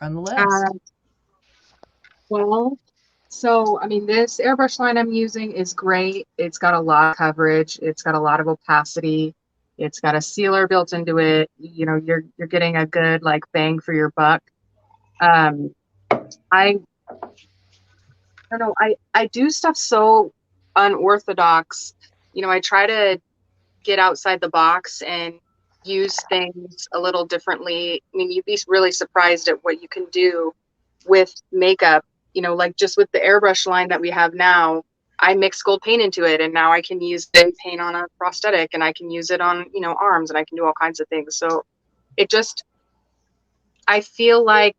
Run the list. Well, so I mean, this airbrush line I'm using is great. It's got a lot of coverage. It's got a lot of opacity. It's got a sealer built into it. You're getting a good bang for your buck. I don't know. I do stuff so unorthodox. I try to get outside the box and use things a little differently. I mean, you'd be really surprised at what you can do with makeup. Just with the airbrush line that we have now, I mix gold paint into it, and now I can use the paint on a prosthetic, and I can use it on, arms, and I can do all kinds of things. So I feel like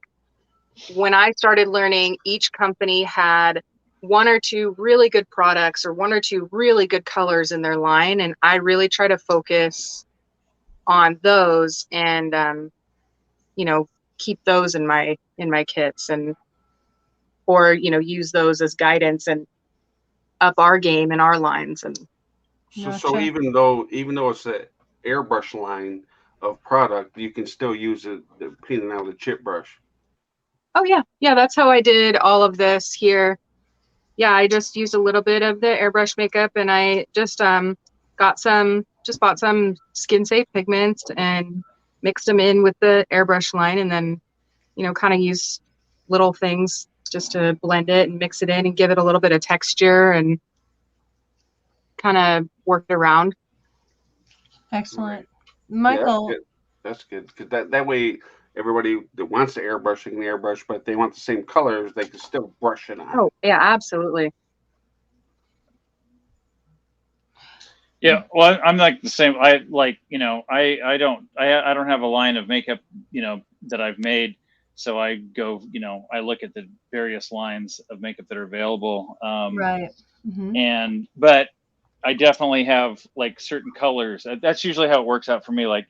when I started learning, each company had one or two really good products or one or two really good colors in their line. And I really try to focus on those and, keep those in my kits or use those as guidance and up our game in our lines. And so even though it's an airbrush line of product, you can still use it cleaning out the chip brush. Oh yeah. Yeah. That's how I did all of this here. yeah, I just used a little bit of the airbrush makeup, and I just bought some skin safe pigments and mixed them in with the airbrush line, and then kind of use little things just to blend it and mix it in and give it a little bit of texture and kind of work it around. Excellent. Yeah, Michael, that's good. Because that way, everybody that wants to airbrush, they can airbrush, but if they want the same colors, they can still brush it on. Oh yeah, absolutely. Yeah, well, I'm like the same. I like, I don't have a line of makeup, that I've made. So I go, I look at the various lines of makeup that are available. right. But I definitely have like certain colors. That's usually how it works out for me. Like,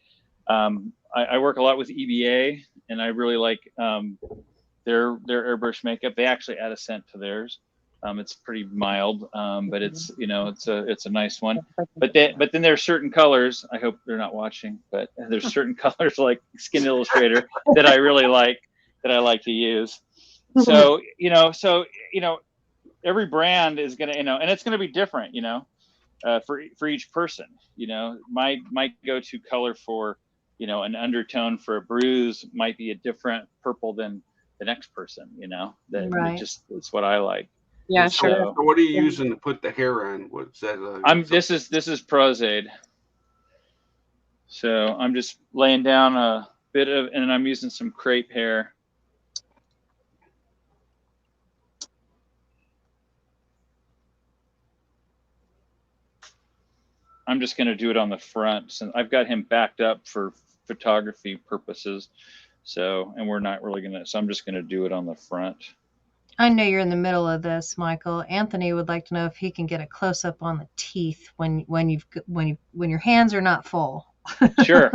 I work a lot with EBA, and I really like their airbrush makeup. They actually add a scent to theirs. It's pretty mild, but it's it's a nice one. But then there's certain colors. I hope they're not watching, but there's certain colors like Skin Illustrator that I really like, that I like to use. So every brand is gonna and it's gonna be different, for each person. My go-to color for an undertone for a bruise might be a different purple than the next person. That Right. it's what I like. Yeah, So, sure. so what are you using to put the hair on? What's that? This is Pros-Aide. So I'm just laying down a bit of, and I'm using some Crepe Hair. I'm just going to do it on the front, since I've got him backed up for photography purposes. So, and we're not really going to, so I'm just going to do it on the front. I know you're in the middle of this, Michael. Anthony would like to know if he can get a close up on the teeth when your hands are not full. Sure.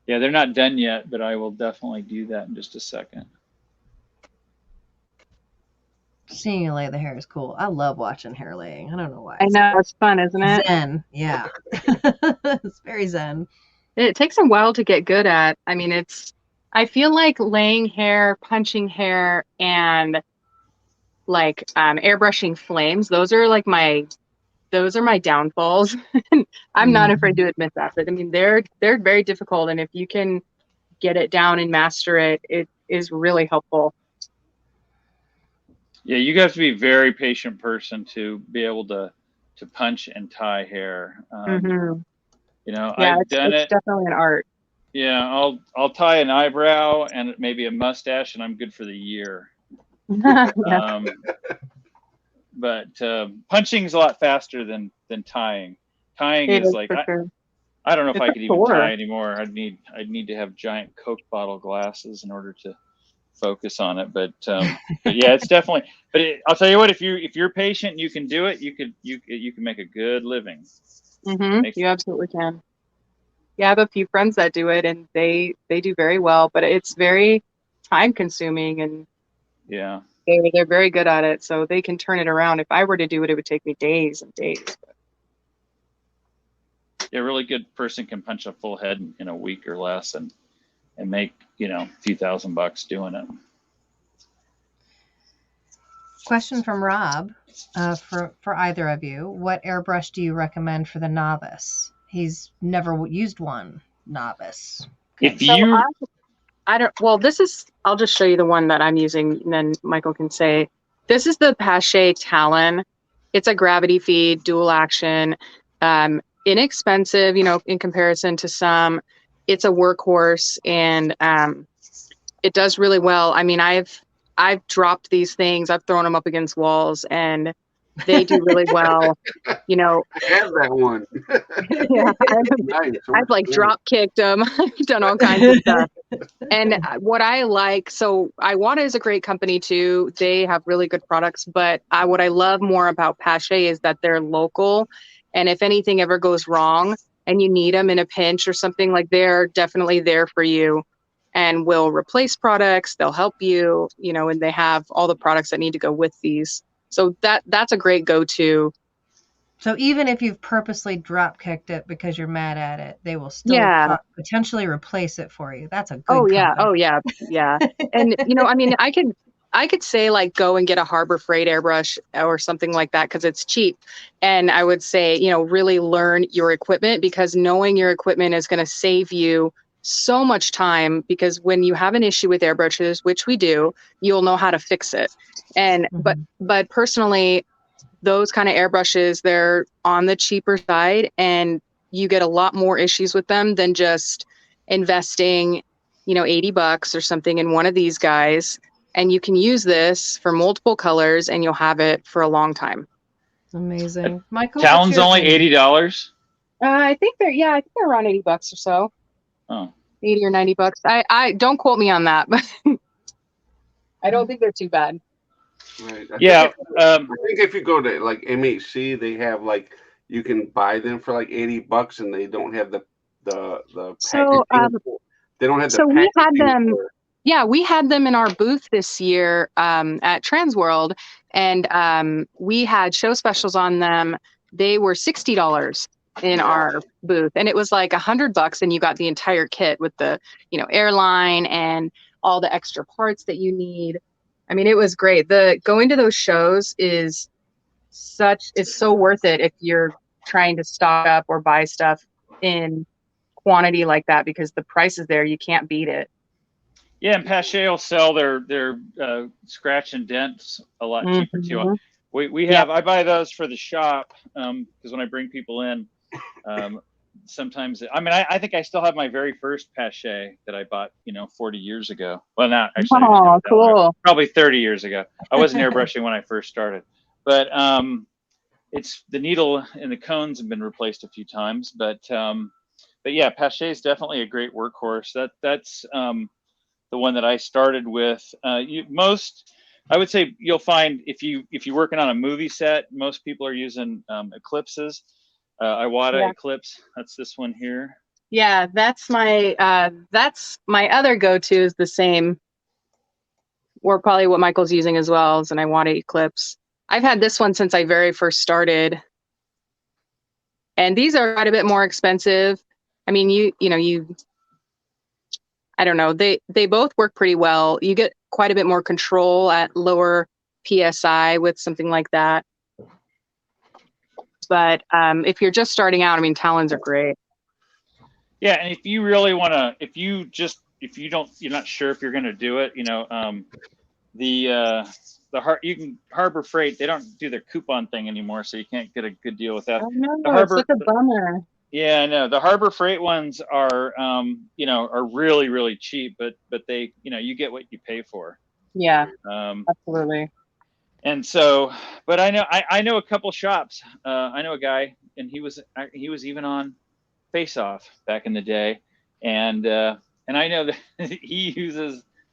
Yeah, they're not done yet, but I will definitely do that in just a second. Seeing you lay the hair is cool. I love watching hair laying. I don't know why. I know, it's fun, isn't it? Zen. Yeah. It's very zen. It takes a while to get good at. I mean, I feel like laying hair, punching hair, and like airbrushing flames, those are my downfalls. I'm not afraid to admit that. But I mean, they're very difficult, and if you can get it down and master it, it is really helpful. Yeah, you have to be a very patient person to be able to punch and tie hair. Yeah, I've done it's it. definitely an art. Yeah, I'll tie an eyebrow and maybe a mustache, and I'm good for the year. Yeah. But punching is a lot faster than tying. Tying is like, I don't know if I could even tie anymore. I'd need to have giant Coke bottle glasses in order to focus on it. But yeah, it's definitely. But I'll tell you what, if you're patient, you can do it. You can make a good living. You absolutely can. Yeah, I have a few friends that do it, and they do very well. But it's very time consuming, and yeah, they're very good at it. So they can turn it around. If I were to do it, it would take me days and days. Yeah, a really good person can punch a full head in a week or less, and make a few $1,000 doing it. Question from Rob, for either of you: what airbrush do you recommend for the novice? He's never used one. Novice. If you, I don't. Well, I'll just show you the one that I'm using, and then Michael can say. This is the Pros-Aide Talon. It's a gravity feed, dual action, inexpensive, in comparison to some. It's a workhorse, and it does really well. I mean, I've dropped these things. I've thrown them up against walls, and they do really well. I have that one. Yeah, I've like drop kicked them. I've done all kinds of stuff. And what I like, so Iwata is a great company too. They have really good products, but what I love more about Pros-Aide is that they're local. And if anything ever goes wrong and you need them in a pinch or something, like they're definitely there for you and will replace products. They'll help you, and they have all the products that need to go with these. So that's a great go-to. So even if you've purposely drop kicked it because you're mad at it, they will still potentially replace it for you. That's a good. Oh yeah. And I mean, I could say like go and get a Harbor Freight airbrush or something like that because it's cheap. And I would say, you know, really learn your equipment, because knowing your equipment is going to save you so much time, because when you have an issue with airbrushes, which we do, you'll know how to fix it. And but personally, those kind of airbrushes, they're on the cheaper side, and you get a lot more issues with them than just investing, you know, $80 or something in one of these guys. And you can use this for multiple colors and you'll have it for a long time. Amazing. Michael, what's Talon's your only opinion? $80. I think they're around $80 or so. Oh, 80 or $90. I don't quote me on that, but I don't think they're too bad. Right. yeah. I think if you go to like MHC, they have like you can buy them for like $80, and they don't have the So, packaging. They don't have the so we had packaging them. for it. Yeah, we had them in our booth this year at Transworld, and we had show specials on them. They were $60 in our booth, and it was like $100, and you got the entire kit with the, you know, airline and all the extra parts that you need. I mean, it was great. The going to those shows is so worth it if you're trying to stock up or buy stuff in quantity like that, because the price is there. You can't beat it. Yeah, and Pache will sell their scratch and dents a lot cheaper too. We have I buy those for the shop because when I bring people in, sometimes I think I still have my very first Pache that I bought 40 years ago. Well, not actually. Oh, cool. Probably 30 years ago. I wasn't airbrushing when I first started, but it's the needle and the cones have been replaced a few times, but yeah, Pache is definitely a great workhorse. That's the one that I started with. I would say you'll find if you're working on a movie set, most people are using Eclipses. Iwata Eclipse. That's this one here. Yeah, that's my other go-to is the same, or probably what Michael's using as well, is an Iwata Eclipse. I've had this one since I very first started, and these are quite a bit more expensive. I mean, I don't know. They both work pretty well. You get quite a bit more control at lower PSI with something like that. But if you're just starting out, I mean, Talons are great. Yeah, and if you really want to, you're not sure if you're going to do it, you can Harbor Freight. They don't do their coupon thing anymore, so you can't get a good deal with that. Oh no, it's such a bummer. Yeah, I know. The Harbor Freight ones are, are really, really cheap, but they, you get what you pay for. Yeah, absolutely. And so, but I know a couple shops. I know a guy, and he was even on Face Off back in the day, and I know that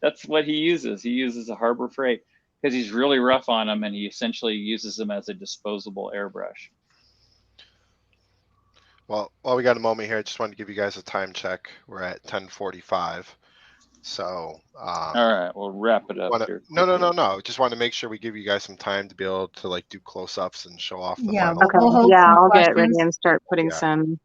that's what he uses. He uses a Harbor Freight because he's really rough on them, and he essentially uses them as a disposable airbrush. Well, while we got a moment here, I just wanted to give you guys a time check. We're at 10:45. So, all right, we'll wrap it up here. No. Just wanted to make sure we give you guys some time to be able to like do close-ups and show off the final. Okay. I'll get ready and start putting some.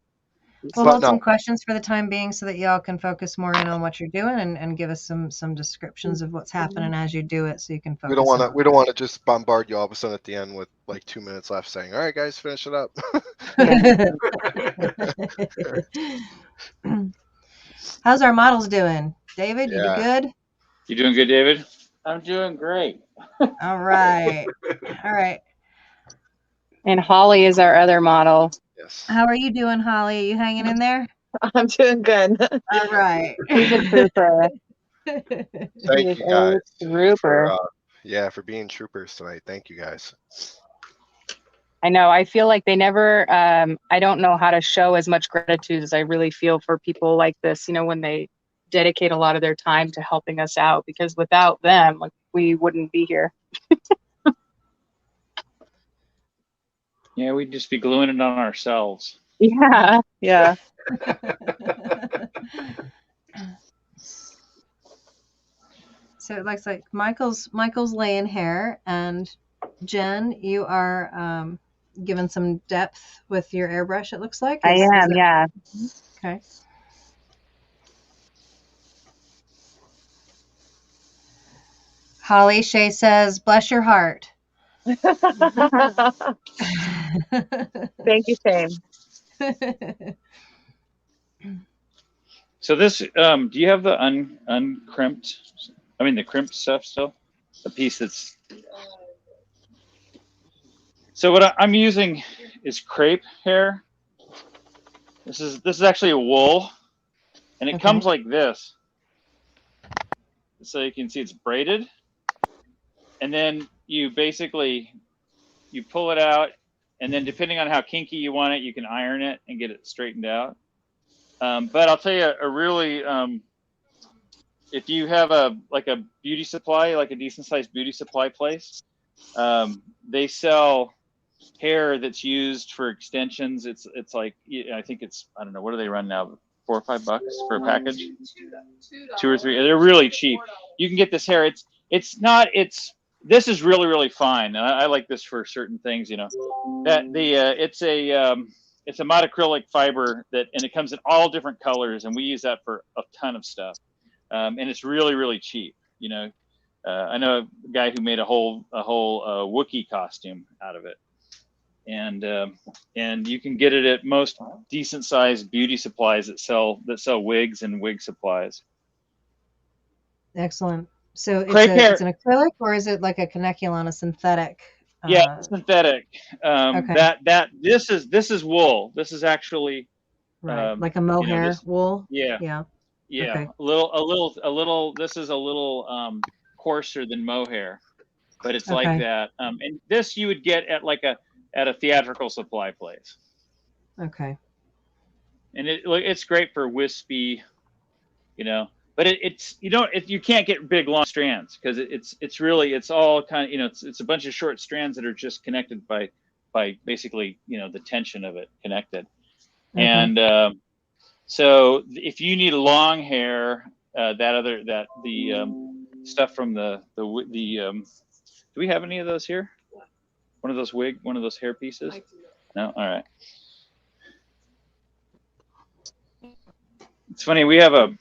We'll hold some questions for the time being so that y'all can focus more in on what you're doing and give us some descriptions of what's happening as you do it, so you can focus. We don't want to just bombard you all of a sudden at the end with like 2 minutes left saying, "All right, guys, finish it up." How's our models doing? David, you good? You doing good, David? I'm doing great. All right. And Holly is our other model. Yes. How are you doing, Holly? Are you hanging in there? I'm doing good. All right. He's a trooper. Thank you guys. Trooper. For being troopers tonight. Thank you guys. I know. I feel like they never. I don't know how to show as much gratitude as I really feel for people like this. When they dedicate a lot of their time to helping us out, because without them, like, we wouldn't be here. Yeah, we'd just be gluing it on ourselves. Yeah. So it looks like Michael's laying hair, and Jen, you are giving some depth with your airbrush, it looks like. I am, yeah. Okay. Holly Shea says, "Bless your heart." Thank you, Shane. So this, do you have the uncrimped? I mean, the crimped stuff still. The piece that's. So what I'm using is crepe hair. This is actually a wool, and it comes like this. So you can see it's braided, and then you basically you pull it out, and then depending on how kinky you want it, you can iron it and get it straightened out. But I'll tell you a really, if you have a beauty supply, like a decent sized beauty supply place, they sell hair that's used for extensions. It's like, I think it's, I don't know, what do they run now? $4 or $5 for a package? $2 or $3. They're really cheap. You can get this hair. This is really, really fine. And I like this for certain things, you know. It's a monocrylic fiber and it comes in all different colors, and we use that for a ton of stuff. And it's really, really cheap. You know, I know a guy who made a whole Wookiee costume out of it. And you can get it at most decent sized beauty supplies that sell wigs and wig supplies. Excellent. So it's an acrylic, or is it like a canaculon, a synthetic? Yeah, synthetic. Okay. This is wool. This is actually like a mohair wool. Yeah. Okay. A little. This is a little coarser than mohair, but it's like that. And this you would get at a theatrical supply place. Okay. And it's great for wispy, you know. But you can't get big long strands because it's all kind of, you know, it's a bunch of short strands that are just connected by basically, you know, the tension of it connected. And so if you need long hair, the stuff from the do we have any of those here? One of those hair pieces? No? All right. It's funny, we have a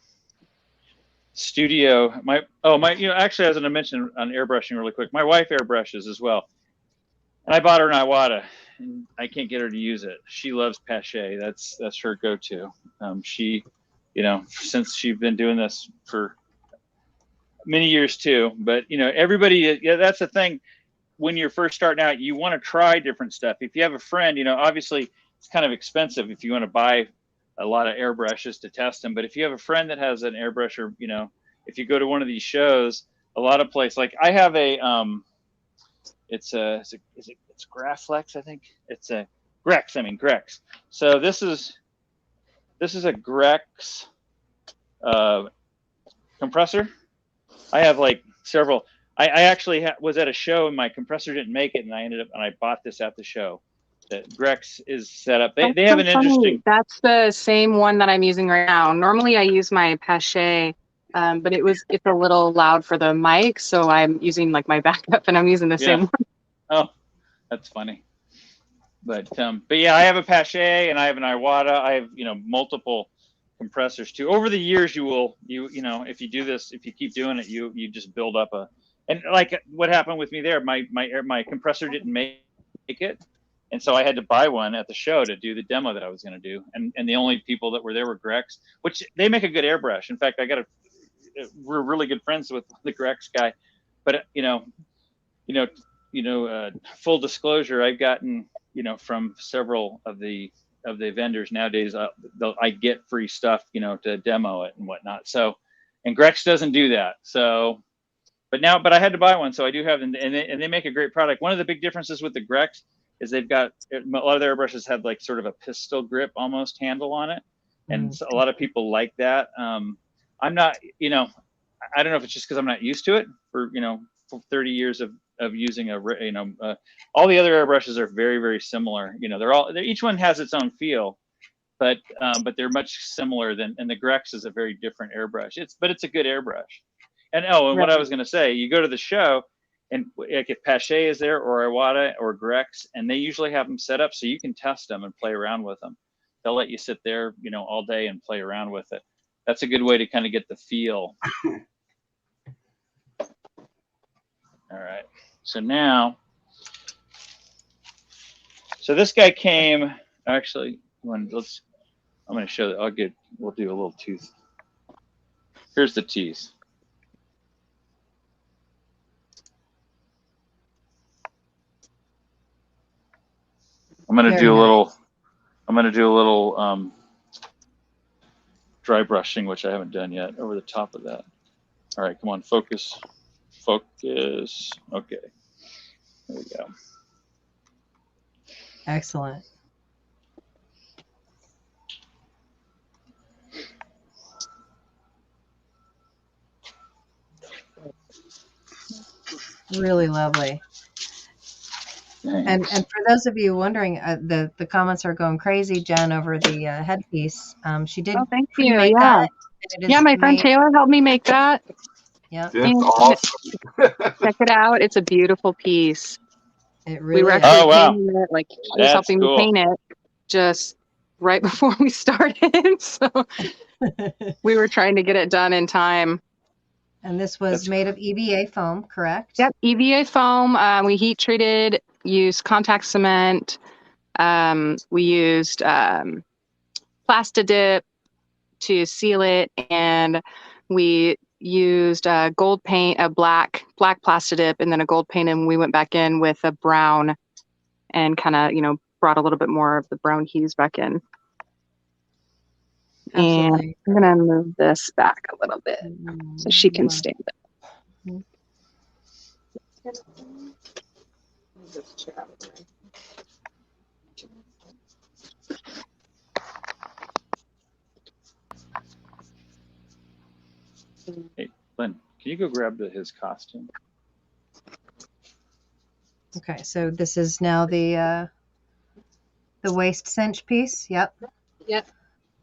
studio. You know, actually, I was going to mention on airbrushing really quick. My wife airbrushes as well, and I bought her an Iwata, and I can't get her to use it. She loves Pache. That's her go-to. She, you know, since she's been doing this for many years too. But you know, everybody, yeah, that's the thing. When you're first starting out, you want to try different stuff. If you have a friend, you know, obviously it's kind of expensive if you want to buy a lot of airbrushes to test them. But if you have a friend that has an airbrush, or, you know, if you go to one of these shows, a lot of places, like I have it's Grafflex, I think. It's a Grex. So this is a Grex compressor. I have like several. I actually was at a show and my compressor didn't make it, and I bought this at the show. That Grex is set up. They have an interesting. That's the same one that I'm using right now. Normally I use my Pache, but it's a little loud for the mic, so I'm using like my backup, and I'm using the same one. Oh, that's funny. But yeah, I have a Pache and I have an Iwata. I have, you know, multiple compressors too. Over the years, you know, if you do this, if you keep doing it, you just build up and like what happened with me there, my compressor didn't make it. And so I had to buy one at the show to do the demo that I was going to do. And the only people that were there were Grex, which they make a good airbrush. In fact, we're really good friends with the Grex guy. But, full disclosure, I've gotten, you know, from several of the vendors nowadays, I get free stuff, you know, to demo it and whatnot. So, and Grex doesn't do that. So, but I had to buy one. So I do have, and they make a great product. One of the big differences with the Grex is they've got, a lot of their airbrushes have like sort of a pistol grip almost handle on it. And so a lot of people like that. I'm not, you know, I don't know if it's just because I'm not used to it for, you know, for 30 years of using all the other airbrushes are very, very similar. You know, each one has its own feel, but they're much similar and the Grex is a very different airbrush. But it's a good airbrush. And what I was going to say, you go to the show, and like if Pache is there, or Iwata, or Grex, and they usually have them set up so you can test them and play around with them. They'll let you sit there, you know, all day and play around with it. That's a good way to kind of get the feel. All right. So now, so this guy came. Actually, I'm going to show that. We'll do a little tooth. Here's the teeth. I'm going to do a little. I'm going to do a little dry brushing, which I haven't done yet, over the top of that. All right, come on, focus. Focus. Okay. There we go. Excellent. Really lovely. And for those of you wondering, the comments are going crazy, Jen, over the headpiece. She did thank you. pre-make Yeah. that. My friend Taylor helped me make that. Yeah. That's awesome. Check it out. It's a beautiful piece. It really we were is. actually painting it, like he was helping cool. me paint it just right before we started. So we were trying to get it done in time. And this was made of EVA foam, correct? Yep, EVA foam. We heat treated, used contact cement. We used Plastidip to seal it, and we used gold paint, a black Plastidip, and then a gold paint, and we went back in with a brown and kind of, brought a little bit more of the brown hues back in. Absolutely. And I'm going to move this back a little bit so she can stand it. Hey, Lynn, can you go grab his costume? Okay, so this is now the waist cinch piece. Yep. Yep.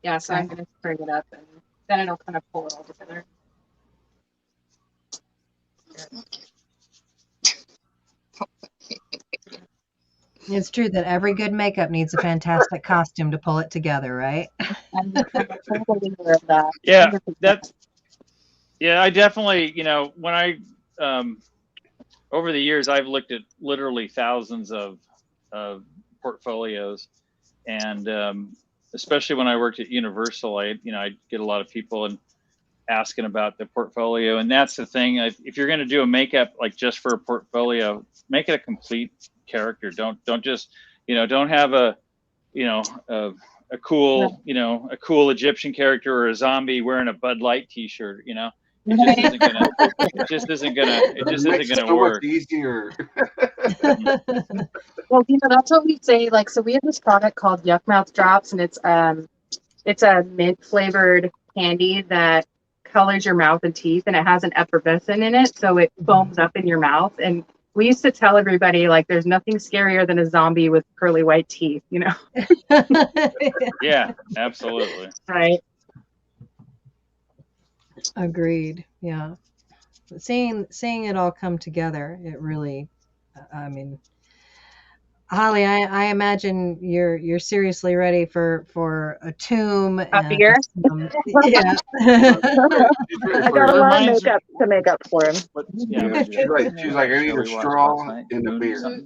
Yeah, so I'm going to bring it up, and then it'll kind of pull it all together. It's true that every good makeup needs a fantastic costume to pull it together, right? I'm a total believer of that. Yeah, 100%. I definitely, when I, over the years, I've looked at literally thousands of portfolios, and especially when I worked at Universal, I get a lot of people and asking about the portfolio, and that's the thing. If you're going to do a makeup like just for a portfolio, make it a complete character. Don't just don't have a cool a cool Egyptian character or a zombie wearing a Bud Light T-shirt. It just isn't gonna work. Much easier. Well, that's what we say. Like, so we have this product called Yuck Mouth Drops, and it's a mint flavored candy that colors your mouth and teeth, and it has an effervescent in it, so it foams up in your mouth. And we used to tell everybody, like, there's nothing scarier than a zombie with curly white teeth, Yeah, absolutely. Right. Agreed. Yeah. Seeing it all come together, it really, I mean, Holly, I imagine you're seriously ready for a tomb. A beer? Yeah. I got a lot of makeup to make up for him. Yeah, she's right. She's like, I need a straw and a beer.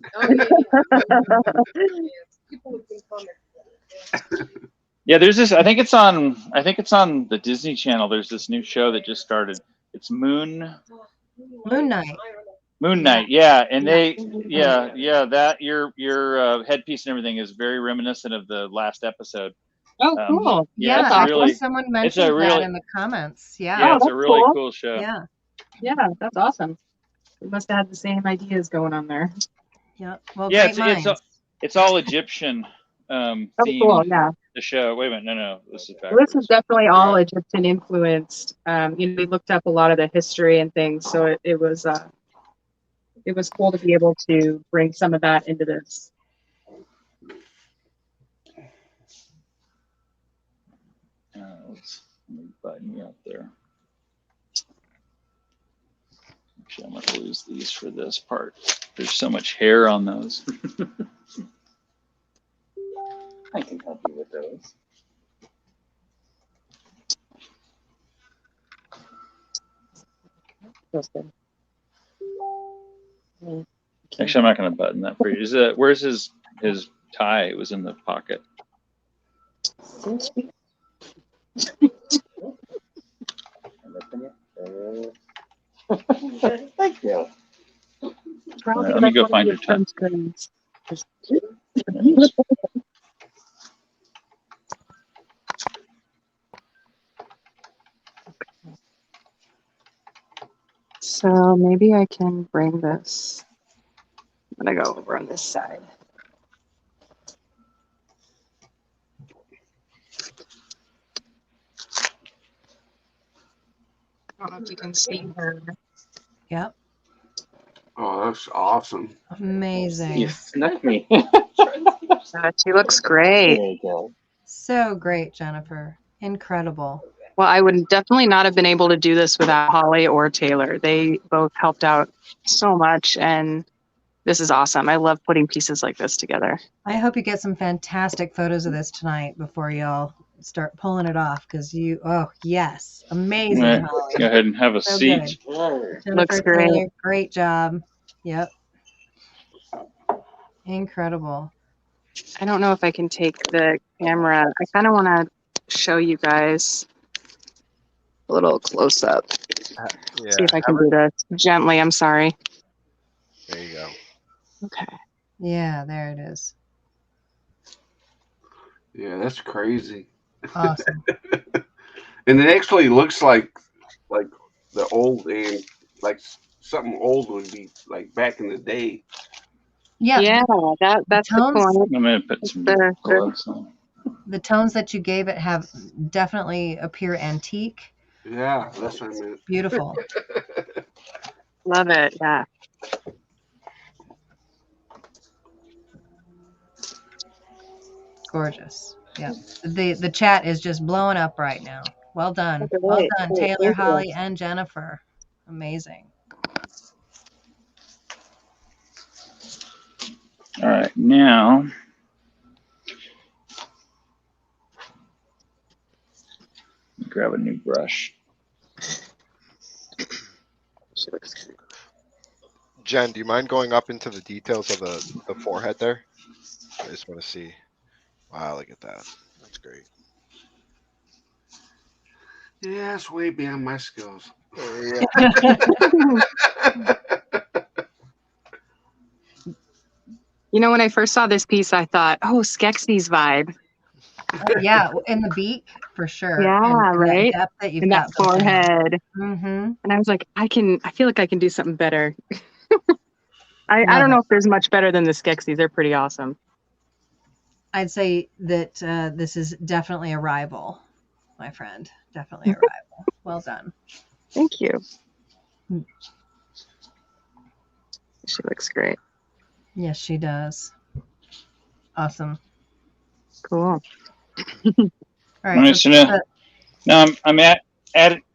Yeah, there's this. I think it's on the Disney Channel. There's this new show that just started. It's Moon Knight. Moon Knight, yeah, and that your headpiece and everything is very reminiscent of the last episode. Oh, cool! Yeah, actually, someone mentioned that in the comments. Yeah, it's a really cool show. Yeah, that's awesome. We must have had the same ideas going on there. Yeah, well, yeah, it's all Egyptian themed. Cool, yeah. The show. Wait a minute, no, this is backwards. Well, this is definitely all Egyptian influenced. We looked up a lot of the history and things, so it was cool to be able to bring some of that into this. Let me button you up there. Actually, I'm going to lose these for this part. There's so much hair on those. I can help you with those. Actually, I'm not going to button that for you. Is it? Where's his tie? It was in the pocket. Thank you. Probably Let me like go one of find your your tie. sunscreens. So maybe I can bring this. I'm gonna go over on this side. I don't know if you can see her. Yep. Oh, that's awesome. Amazing. You snuck me. She looks great. There you go. So great, Jennifer. Incredible. Well, I would definitely not have been able to do this without Holly or Taylor. They both helped out so much, and this is awesome. I love putting pieces like this together. I hope you get some fantastic photos of this tonight before y'all start pulling it off, because oh yes, amazing, Right. Holly. Go ahead and have a So seat. good. Looks Jennifer, great. Taylor, great job. Yep. Incredible. I don't know if I can take the camera. I kind of want to show you guys a little close up. Yeah. See if I can do this gently. I'm sorry. There you go. Okay. Yeah, there it is. Yeah, that's crazy. Awesome. And it actually looks like the old and like something old would be like back in the day. Yeah. Yeah, that's the tones- point. I'm going to put some The- gloves on. The tones that you gave it have definitely appear antique. Yeah, that's what I meant. Beautiful. Love it. Yeah. Gorgeous. Yeah. The chat is just blowing up right now. Well done. Okay, Well great, done, great, Taylor, thank you. Holly, and Jennifer. Amazing. All right, now grab a new brush. She looks good. Jen, do you mind going up into the details of the forehead there? I just want to see. Wow, look at that. That's great. Yeah, it's way beyond my skills. Yeah. You know, when I first saw this piece, I thought, oh, Skeksis vibe. Yeah, in the beak for sure. Yeah, and right? That depth that you've In got that forehead. Mm-hmm. And I was like, I feel like I can do something better. I Love don't know it. if there's much better than the Skeksis. They're pretty awesome. I'd say that this is definitely a rival, my friend. Definitely a rival. Well done. Thank you. She looks great. Yes, she does. Awesome. Cool. All right. All right, So so now I'm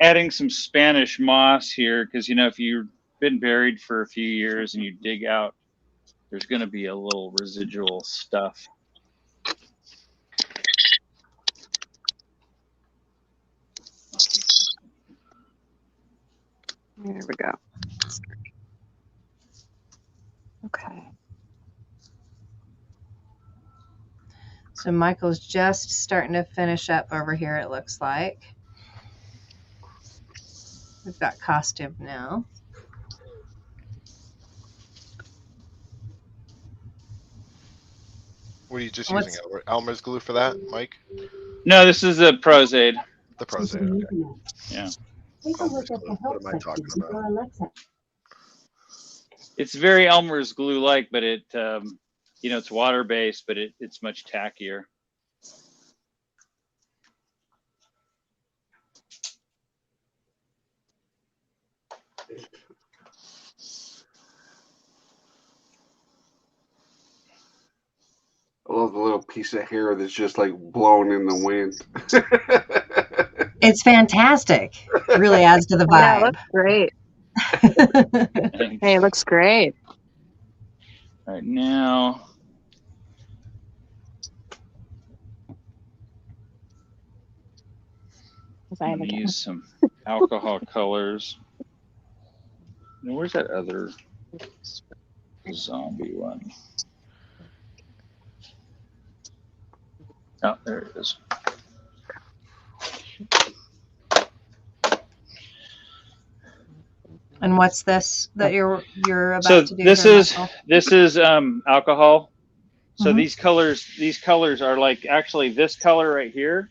adding some Spanish moss here because, you know, if you've been buried for a few years and you dig out, there's going to be a little residual stuff. There we go. Okay. So Michael's just starting to finish up over here, it looks like. We've got costume now. What are you just using? Elmer's glue for that, Mike? No, this is a Pros-Aide. The Pros-Aide, okay. Yeah. Elmer's glue. What am I talking about? It's very Elmer's glue-like, but it, you know, it's water-based, but it's much tackier. I love the little piece of hair that's just like blowing in the wind. It's fantastic. It really adds to the Yeah, it vibe. looks great. Thanks. Hey, it looks great. All right, now I'm going to use some alcohol colors. Now, where's that other? zombie one. Oh, there it is. And what's this that you're about So to do? this here, is Michael? alcohol. So Mhm. these colors are like, actually this color right here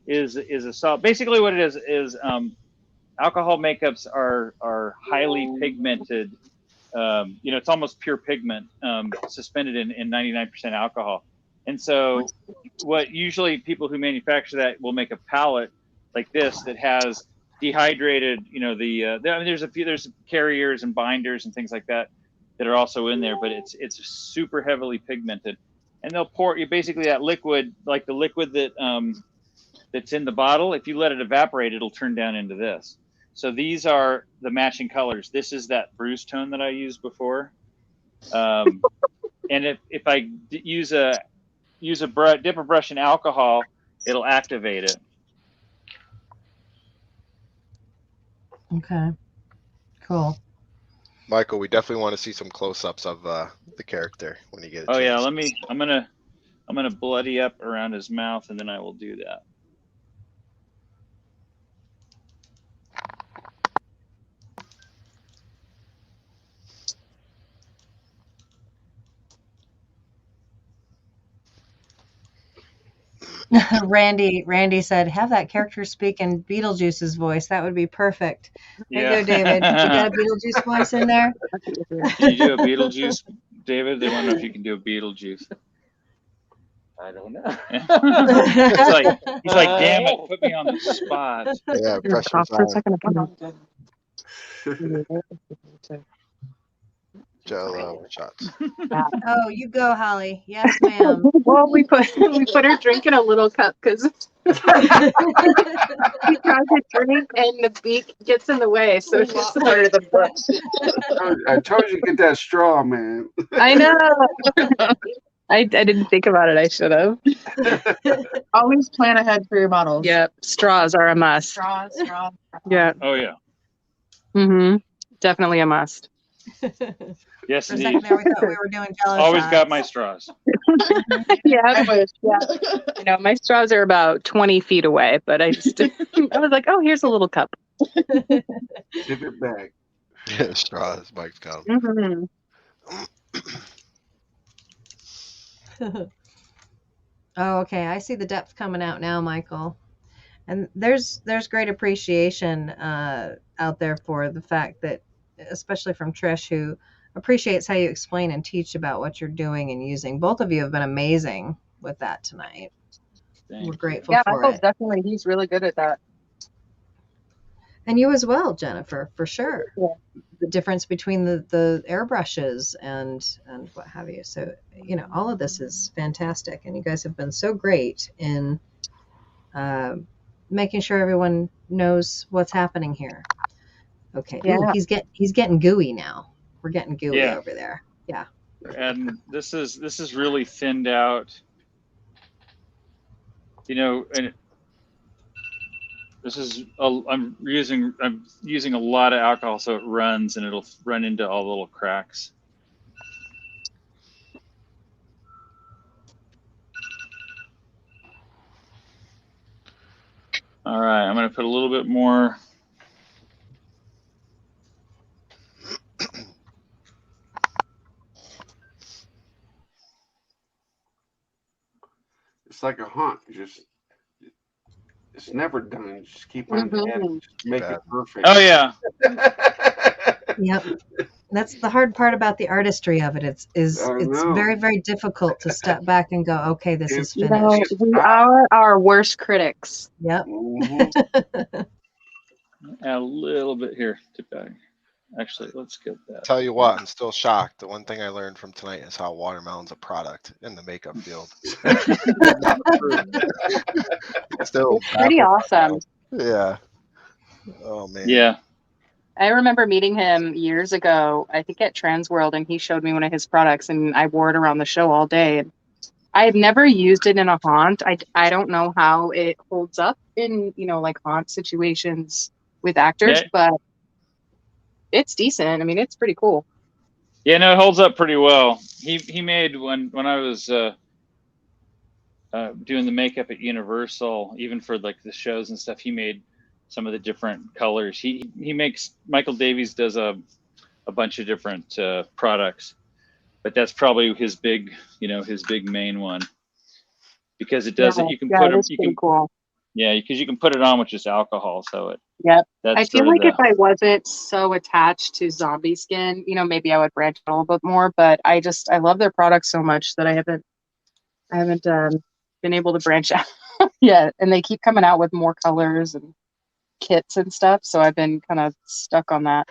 is a solid. Basically what it is alcohol makeups are highly pigmented. You know, it's almost pure pigment suspended in 99% alcohol. And so what usually people who manufacture that will make a palette like this that has dehydrated, you know, I mean, there's carriers and binders and things like that that are also in there, but it's super heavily pigmented. And they'll pour you basically that liquid, like the liquid that that's in the bottle. If you let it evaporate, it'll turn down into this. So these are the matching colors. This is that bruise tone that I used before. And if I dip a brush in alcohol, it'll activate it. Okay. Cool. Michael, we definitely want to see some close-ups of the character when you get a Oh chance. yeah, I'm gonna bloody up around his mouth, and then I will do that. Randy said, have that character speak in Beetlejuice's voice. That would be perfect. There you go, David. You got a Beetlejuice voice in there? Can you do a Beetlejuice, David? They want to know if you can do a Beetlejuice. I don't know. he's like, damn it, put me on the spot. Yeah, pressure's Cough for a on. second. Jello shots. Oh, you go, Holly. Yes, ma'am. Well, we put her drink in a little cup because she tries to drink and the beak gets in the way, so it's just under the brush. I told you to get that straw, man. I know. I didn't think about it. I should have. Always plan ahead for your models. Yep, straws are a must. Straws. Yeah. Oh yeah. Mm-hmm. Definitely a must. Yes, For a indeed. second there, we thought we were doing Jello Always shots. got my straws. Yeah. I wish. Yeah. You know, my straws are about 20 feet away, but I was like, oh, here's a little cup. Tip it back. Yeah, straws, Mike's come. Mm-hmm. Oh, okay. I see the depth coming out now, Michael. And there's great appreciation out there for the fact that, especially from Trish, who appreciates how you explain and teach about what you're doing and using. Both of you have been amazing with that tonight. We're grateful Yeah, for Michael's it. definitely, he's really good at that. And you as well, Jennifer, for sure. Yeah. The difference between the airbrushes and what have you. So, you know, all of this is fantastic. And you guys have been so great in making sure everyone knows what's happening here. Okay. Yeah. Ooh, he's getting gooey now. We're getting gooey Yeah. over there. Yeah. And this is really thinned out. You know, and this is I'm using a lot of alcohol, so it runs and it'll run into all the little cracks. All right, I'm going to put a little bit more. It's like a haunt. It's never done. Just keep on adding. Just make it perfect. Oh yeah. Yep. That's the hard part about the artistry of it. It's know. very, very difficult to step back and go, okay, this is You know, finished. we are our worst critics. Yep. Mhm. Add a little bit here to bag. Actually, let's get that. Tell you what, I'm still shocked. The one thing I learned from tonight is how watermelon's a product in the makeup field. Still Pretty awesome. Yeah. Oh man. Yeah. I remember meeting him years ago, I think at Transworld, and he showed me one of his products, and I wore it around the show all day. I have never used it in a haunt. I don't know how it holds up in, you know, like haunt situations with actors, Yeah. but it's decent. I mean, it's pretty cool. Yeah, no, it holds up pretty well. He made when I was doing the makeup at Universal, even for like the shows and stuff. He made some of the different colors. He makes Michael Davies does a bunch of different products, but that's probably his big his big main one because it does it. You can Yeah, put it them. is pretty cool. Yeah, because you can put it on with just alcohol. So Yep. that's I feel sort of like if I wasn't so attached to zombie skin, maybe I would branch out a little bit more. But I love their products so much that I haven't been able to branch out yet. And they keep coming out with more colors and kits and stuff. So I've been kind of stuck on that.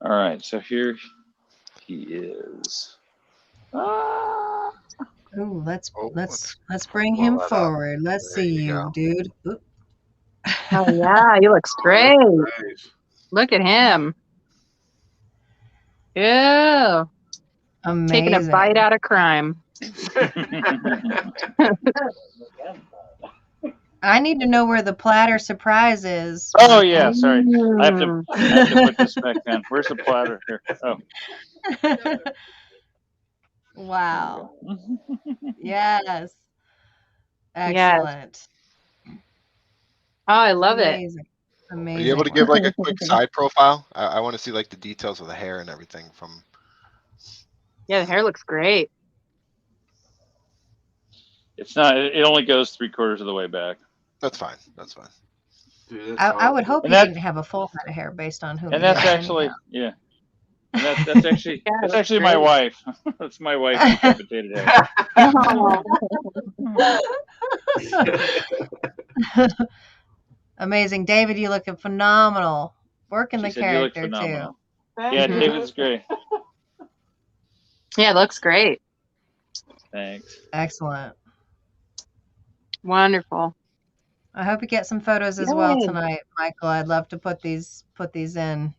All right, so here he is. Ooh, let's Oh, bring blow him that up. forward. Let's There see you you, go. dude. Oop. Oh yeah, he looks great. Nice. Look at him. Yeah. Taking a Amazing. bite out of crime. I need to know where the platter surprise is. Oh yeah, sorry. I have to Mm. put this back down. Where's the platter here? Oh. Wow. Yes. Yes. Excellent. Oh, I love it. Amazing. Are Amazing. you able to give like a quick side profile? I want to see like the details of the hair and everything from. Yeah, the hair looks great. It's not. It only goes 3/4 of the way back. That's fine. That's fine. Dude, I would hope And he that- didn't have a full head of hair based on who And he that's is actually anyhow. And that's actually Yeah, that's that's actually my great. wife. That's my wife decapitated hair. Amazing. David, you look phenomenal. Working She the said you look character phenomenal. too. Yeah, Mhm. David's great. Yeah, it looks great. Thanks. Excellent. Wonderful. I hope you get some photos as well Yay. tonight, Michael. I'd love to put these in.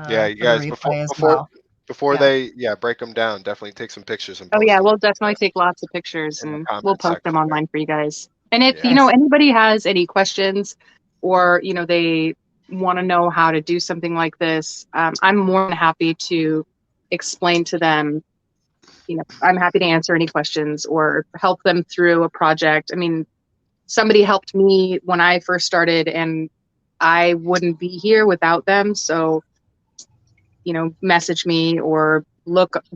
Yeah, you for the guys replay as well. before Yeah. they break them down, definitely take some pictures and Oh post yeah, them we'll definitely take lots of pictures in the and comment we'll post them section there. online for you guys. And if Yeah. anybody has any questions or they want to know how to do something like this, I'm more than happy to explain to them. I'm happy to answer any questions or help them through a project. I mean, somebody helped me when I first started and I wouldn't be here without them. So, message me or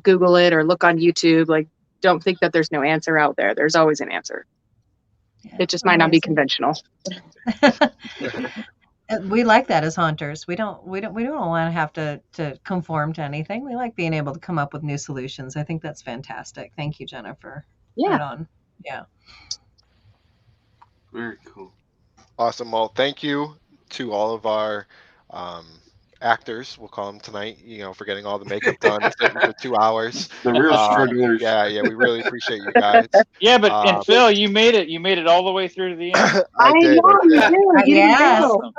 Google it or look on YouTube. Like, don't think that there's no answer out there. There's always an answer. Yeah, It just might not be amazing. conventional. We like that as haunters. We don't want to have to conform to anything. We like being able to come up with new solutions. I think that's fantastic. Thank you, Jennifer. Yeah. Right on. Yeah. Very cool. Awesome. Well, thank you to all of our actors, we'll call them tonight, for getting all the makeup done, sitting for 2 hours. The real strugglers. Yeah, we really appreciate you guys. Yeah, but and Phil, you made it all the way through to the end. I did. You did. Yes. know.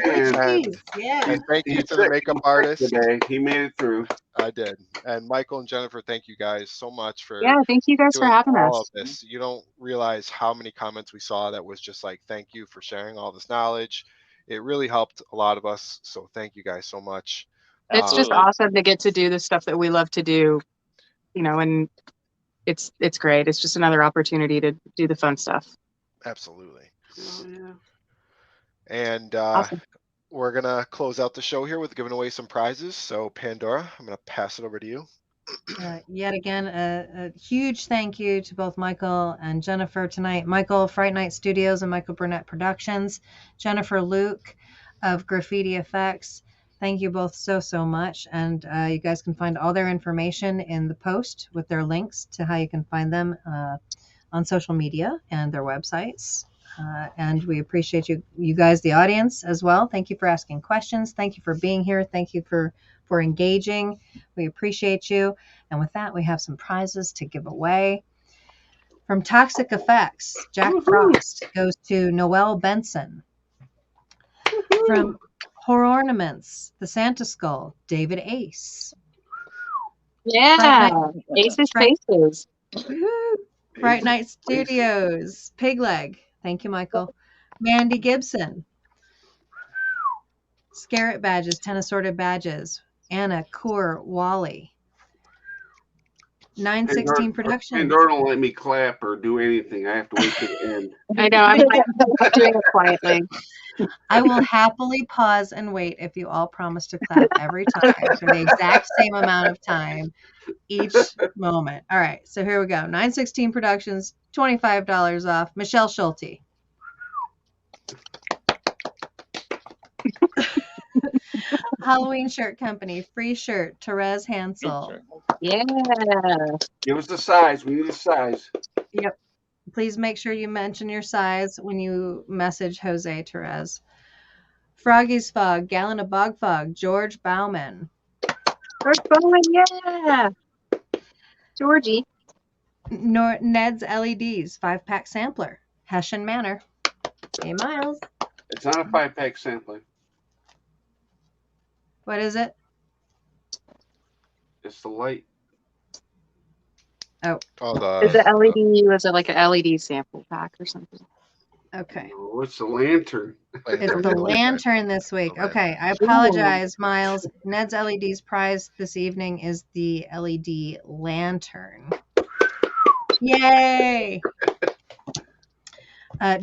Jeez, yeah. And thank you He's to the sick. makeup He's sick artist. today. He made it through. I did. And Michael and Jennifer, thank you guys so much for Yeah, thank you guys for doing having all of us. this. You don't realize how many comments we saw that was just like, thank you for sharing all this knowledge. It really helped a lot of us. So thank you guys so much. It's just awesome to get to do the stuff that we love to do, and it's great. It's just another opportunity to do the fun stuff. Absolutely. Oh, yeah. And Awesome. we're going to close out the show here with giving away some prizes. So Pandora, I'm going to pass it over to you. Yet again, a huge thank you to both Michael and Jennifer tonight. Michael, Fright Night Studios and Michael Burnett Productions. Jennifer Luke of Graffiti Effects. Thank you both so much. And you guys can find all their information in the post with their links to how you can find them on social media and their websites. And we appreciate you guys, the audience, as well. Thank you for asking questions. Thank you for being here. Thank you for engaging. We appreciate you. And with that, we have some prizes to give away. From Toxic Effects, Jack Frost goes to Noelle Benson. From Horror Ornaments, the Santa Skull, David Ace. Yeah, Aces Faces. Fright Night Studios, Pigleg. Thank you, Michael. Mandy Gibson. Scarrett badges, 10 assorted badges. Anna, Core, Wally. 916 Productions. Pandora don't let me clap or do anything. I have to wait to the end. I know. I'm like doing it quietly. I will happily pause and wait if you all promise to clap every time for the exact same amount of time each moment. All right, so here we go. 916 Productions, $25 off. Michelle Schulte. Halloween Shirt Company, free shirt, Therese Hansel. Yeah. Give us the size. We need the size. Yep. Please make sure you mention your size when you message Jose Therese. Froggy's Fog, Gallon of Bog Fog, George Bauman. George Bowman, yeah. Georgie. Ned's LEDs, 5-pack sampler, Hessian Manor. Hey, Miles. It's not a 5-pack sampler. What is it? It's the light. Oh, Is it LED? Was it like an LED sample pack or something? okay. Oh, it's the lantern. It's the lantern this week. Okay, I apologize, Miles. Ned's LEDs prize this evening is the LED lantern. Yay!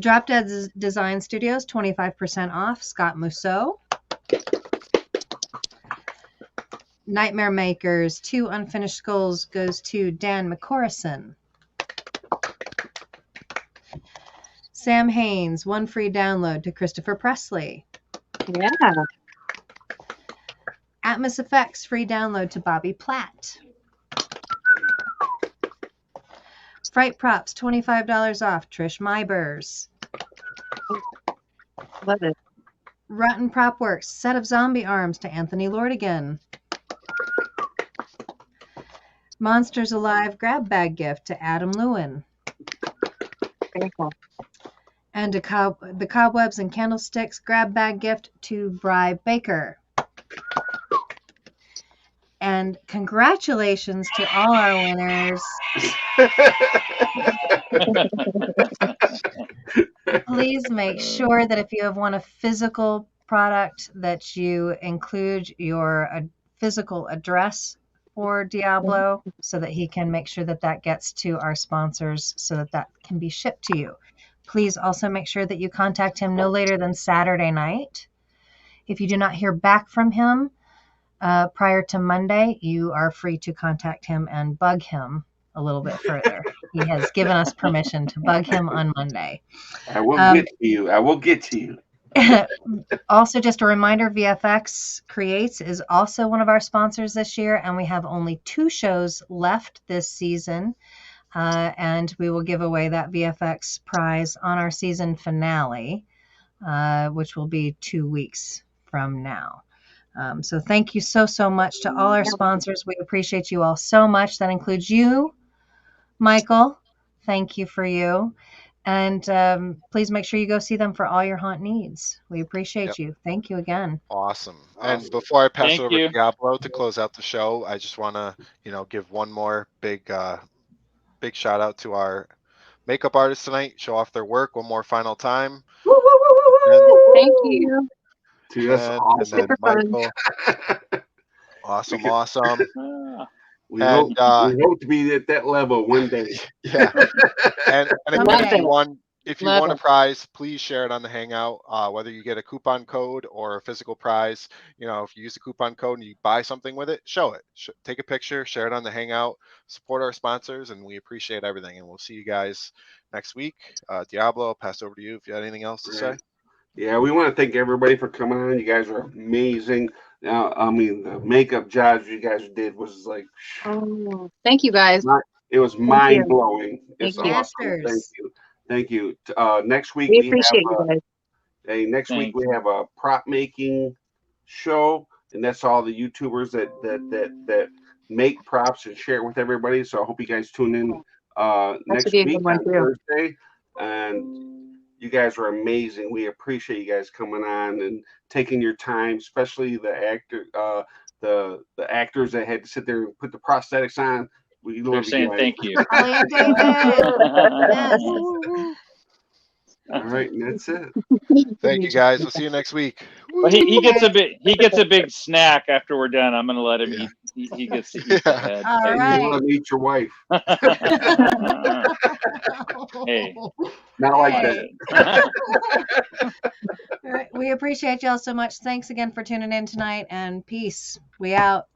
Drop Dead Design Studios, 25% off. Scott Mousseau. Nightmare Makers, 2 unfinished skulls goes to Dan McCorrison. Sam Haynes, 1 free download to Christopher Presley. Yeah. Atmos Effects, free download to Bobby Platt. Fright Props, $25 off, Trish Mybers. Love it. Rotten Prop Works, set of zombie arms to Anthony Lordigan. Monsters Alive grab bag gift to Adam Lewin. Very cool. And the Cobwebs and Candlesticks grab bag gift to Bri Baker. And congratulations to all our winners. Please make sure that if you have won a physical product that you include your physical address for Diablo so that he can make sure that that gets to our sponsors so that that can be shipped to you. Please also make sure that you contact him no later than Saturday night. If you do not hear back from him prior to Monday, you are free to contact him and bug him a little bit further. He has given us permission to bug him on Monday. I will get to you. I will get to you. Also, just a reminder, VFX Creates is also one of our sponsors this year, and we have only 2 shows left this season, and we will give away that VFX prize on our season finale, which will be 2 weeks from now. So thank you so much to all our sponsors. We appreciate you all so much. That includes you, Michael. Thank you for you. And please make sure you go see them for all your haunt needs. We appreciate you. Thank you again. Awesome. And before I pass Thank it over you. to Diablo to close out the show, I just want to, give one more big shout out to our makeup artists tonight. Show off their work one more final time. Thank you. Dude, that's And awesome. then Michael. Awesome. We And, hope to be at that level one day. Yeah. And again, Someday. if you Love won a it. prize, please share it on the Hangout. Whether you get a coupon code or a physical prize, if you use the coupon code and you buy something with it, show it. Take a picture, share it on the Hangout. Support our sponsors, and we appreciate everything. And we'll see you guys next week. Diablo, I'll pass over to you if you had anything else to say. Yeah, we want to thank everybody for coming on. You guys are amazing. The makeup jobs you guys did was like, Thank you guys. it was mind blowing. It's Thank you. awesome. Thank you. Next week We appreciate you guys. Next week Thanks. we have a prop making show, and that's all the YouTubers that make props and share it with everybody. So I hope you guys tune in next should be a week good one, on too. Thursday. And you guys are amazing. We appreciate you guys coming on and taking your time, especially the actors that had to sit there and put the prosthetics on. We They're love you saying guys. thank you. Holly and David. Yes. All right, and that's it. Thank you, guys. We'll see you next week. Well, he gets a big snack after we're done. I'm gonna let him Yeah. eat. He gets to eat the Yeah. head. All And right. you let me eat your wife. Hey. Not like that. All right. We appreciate y'all so much. Thanks again for tuning in tonight, and peace. We out.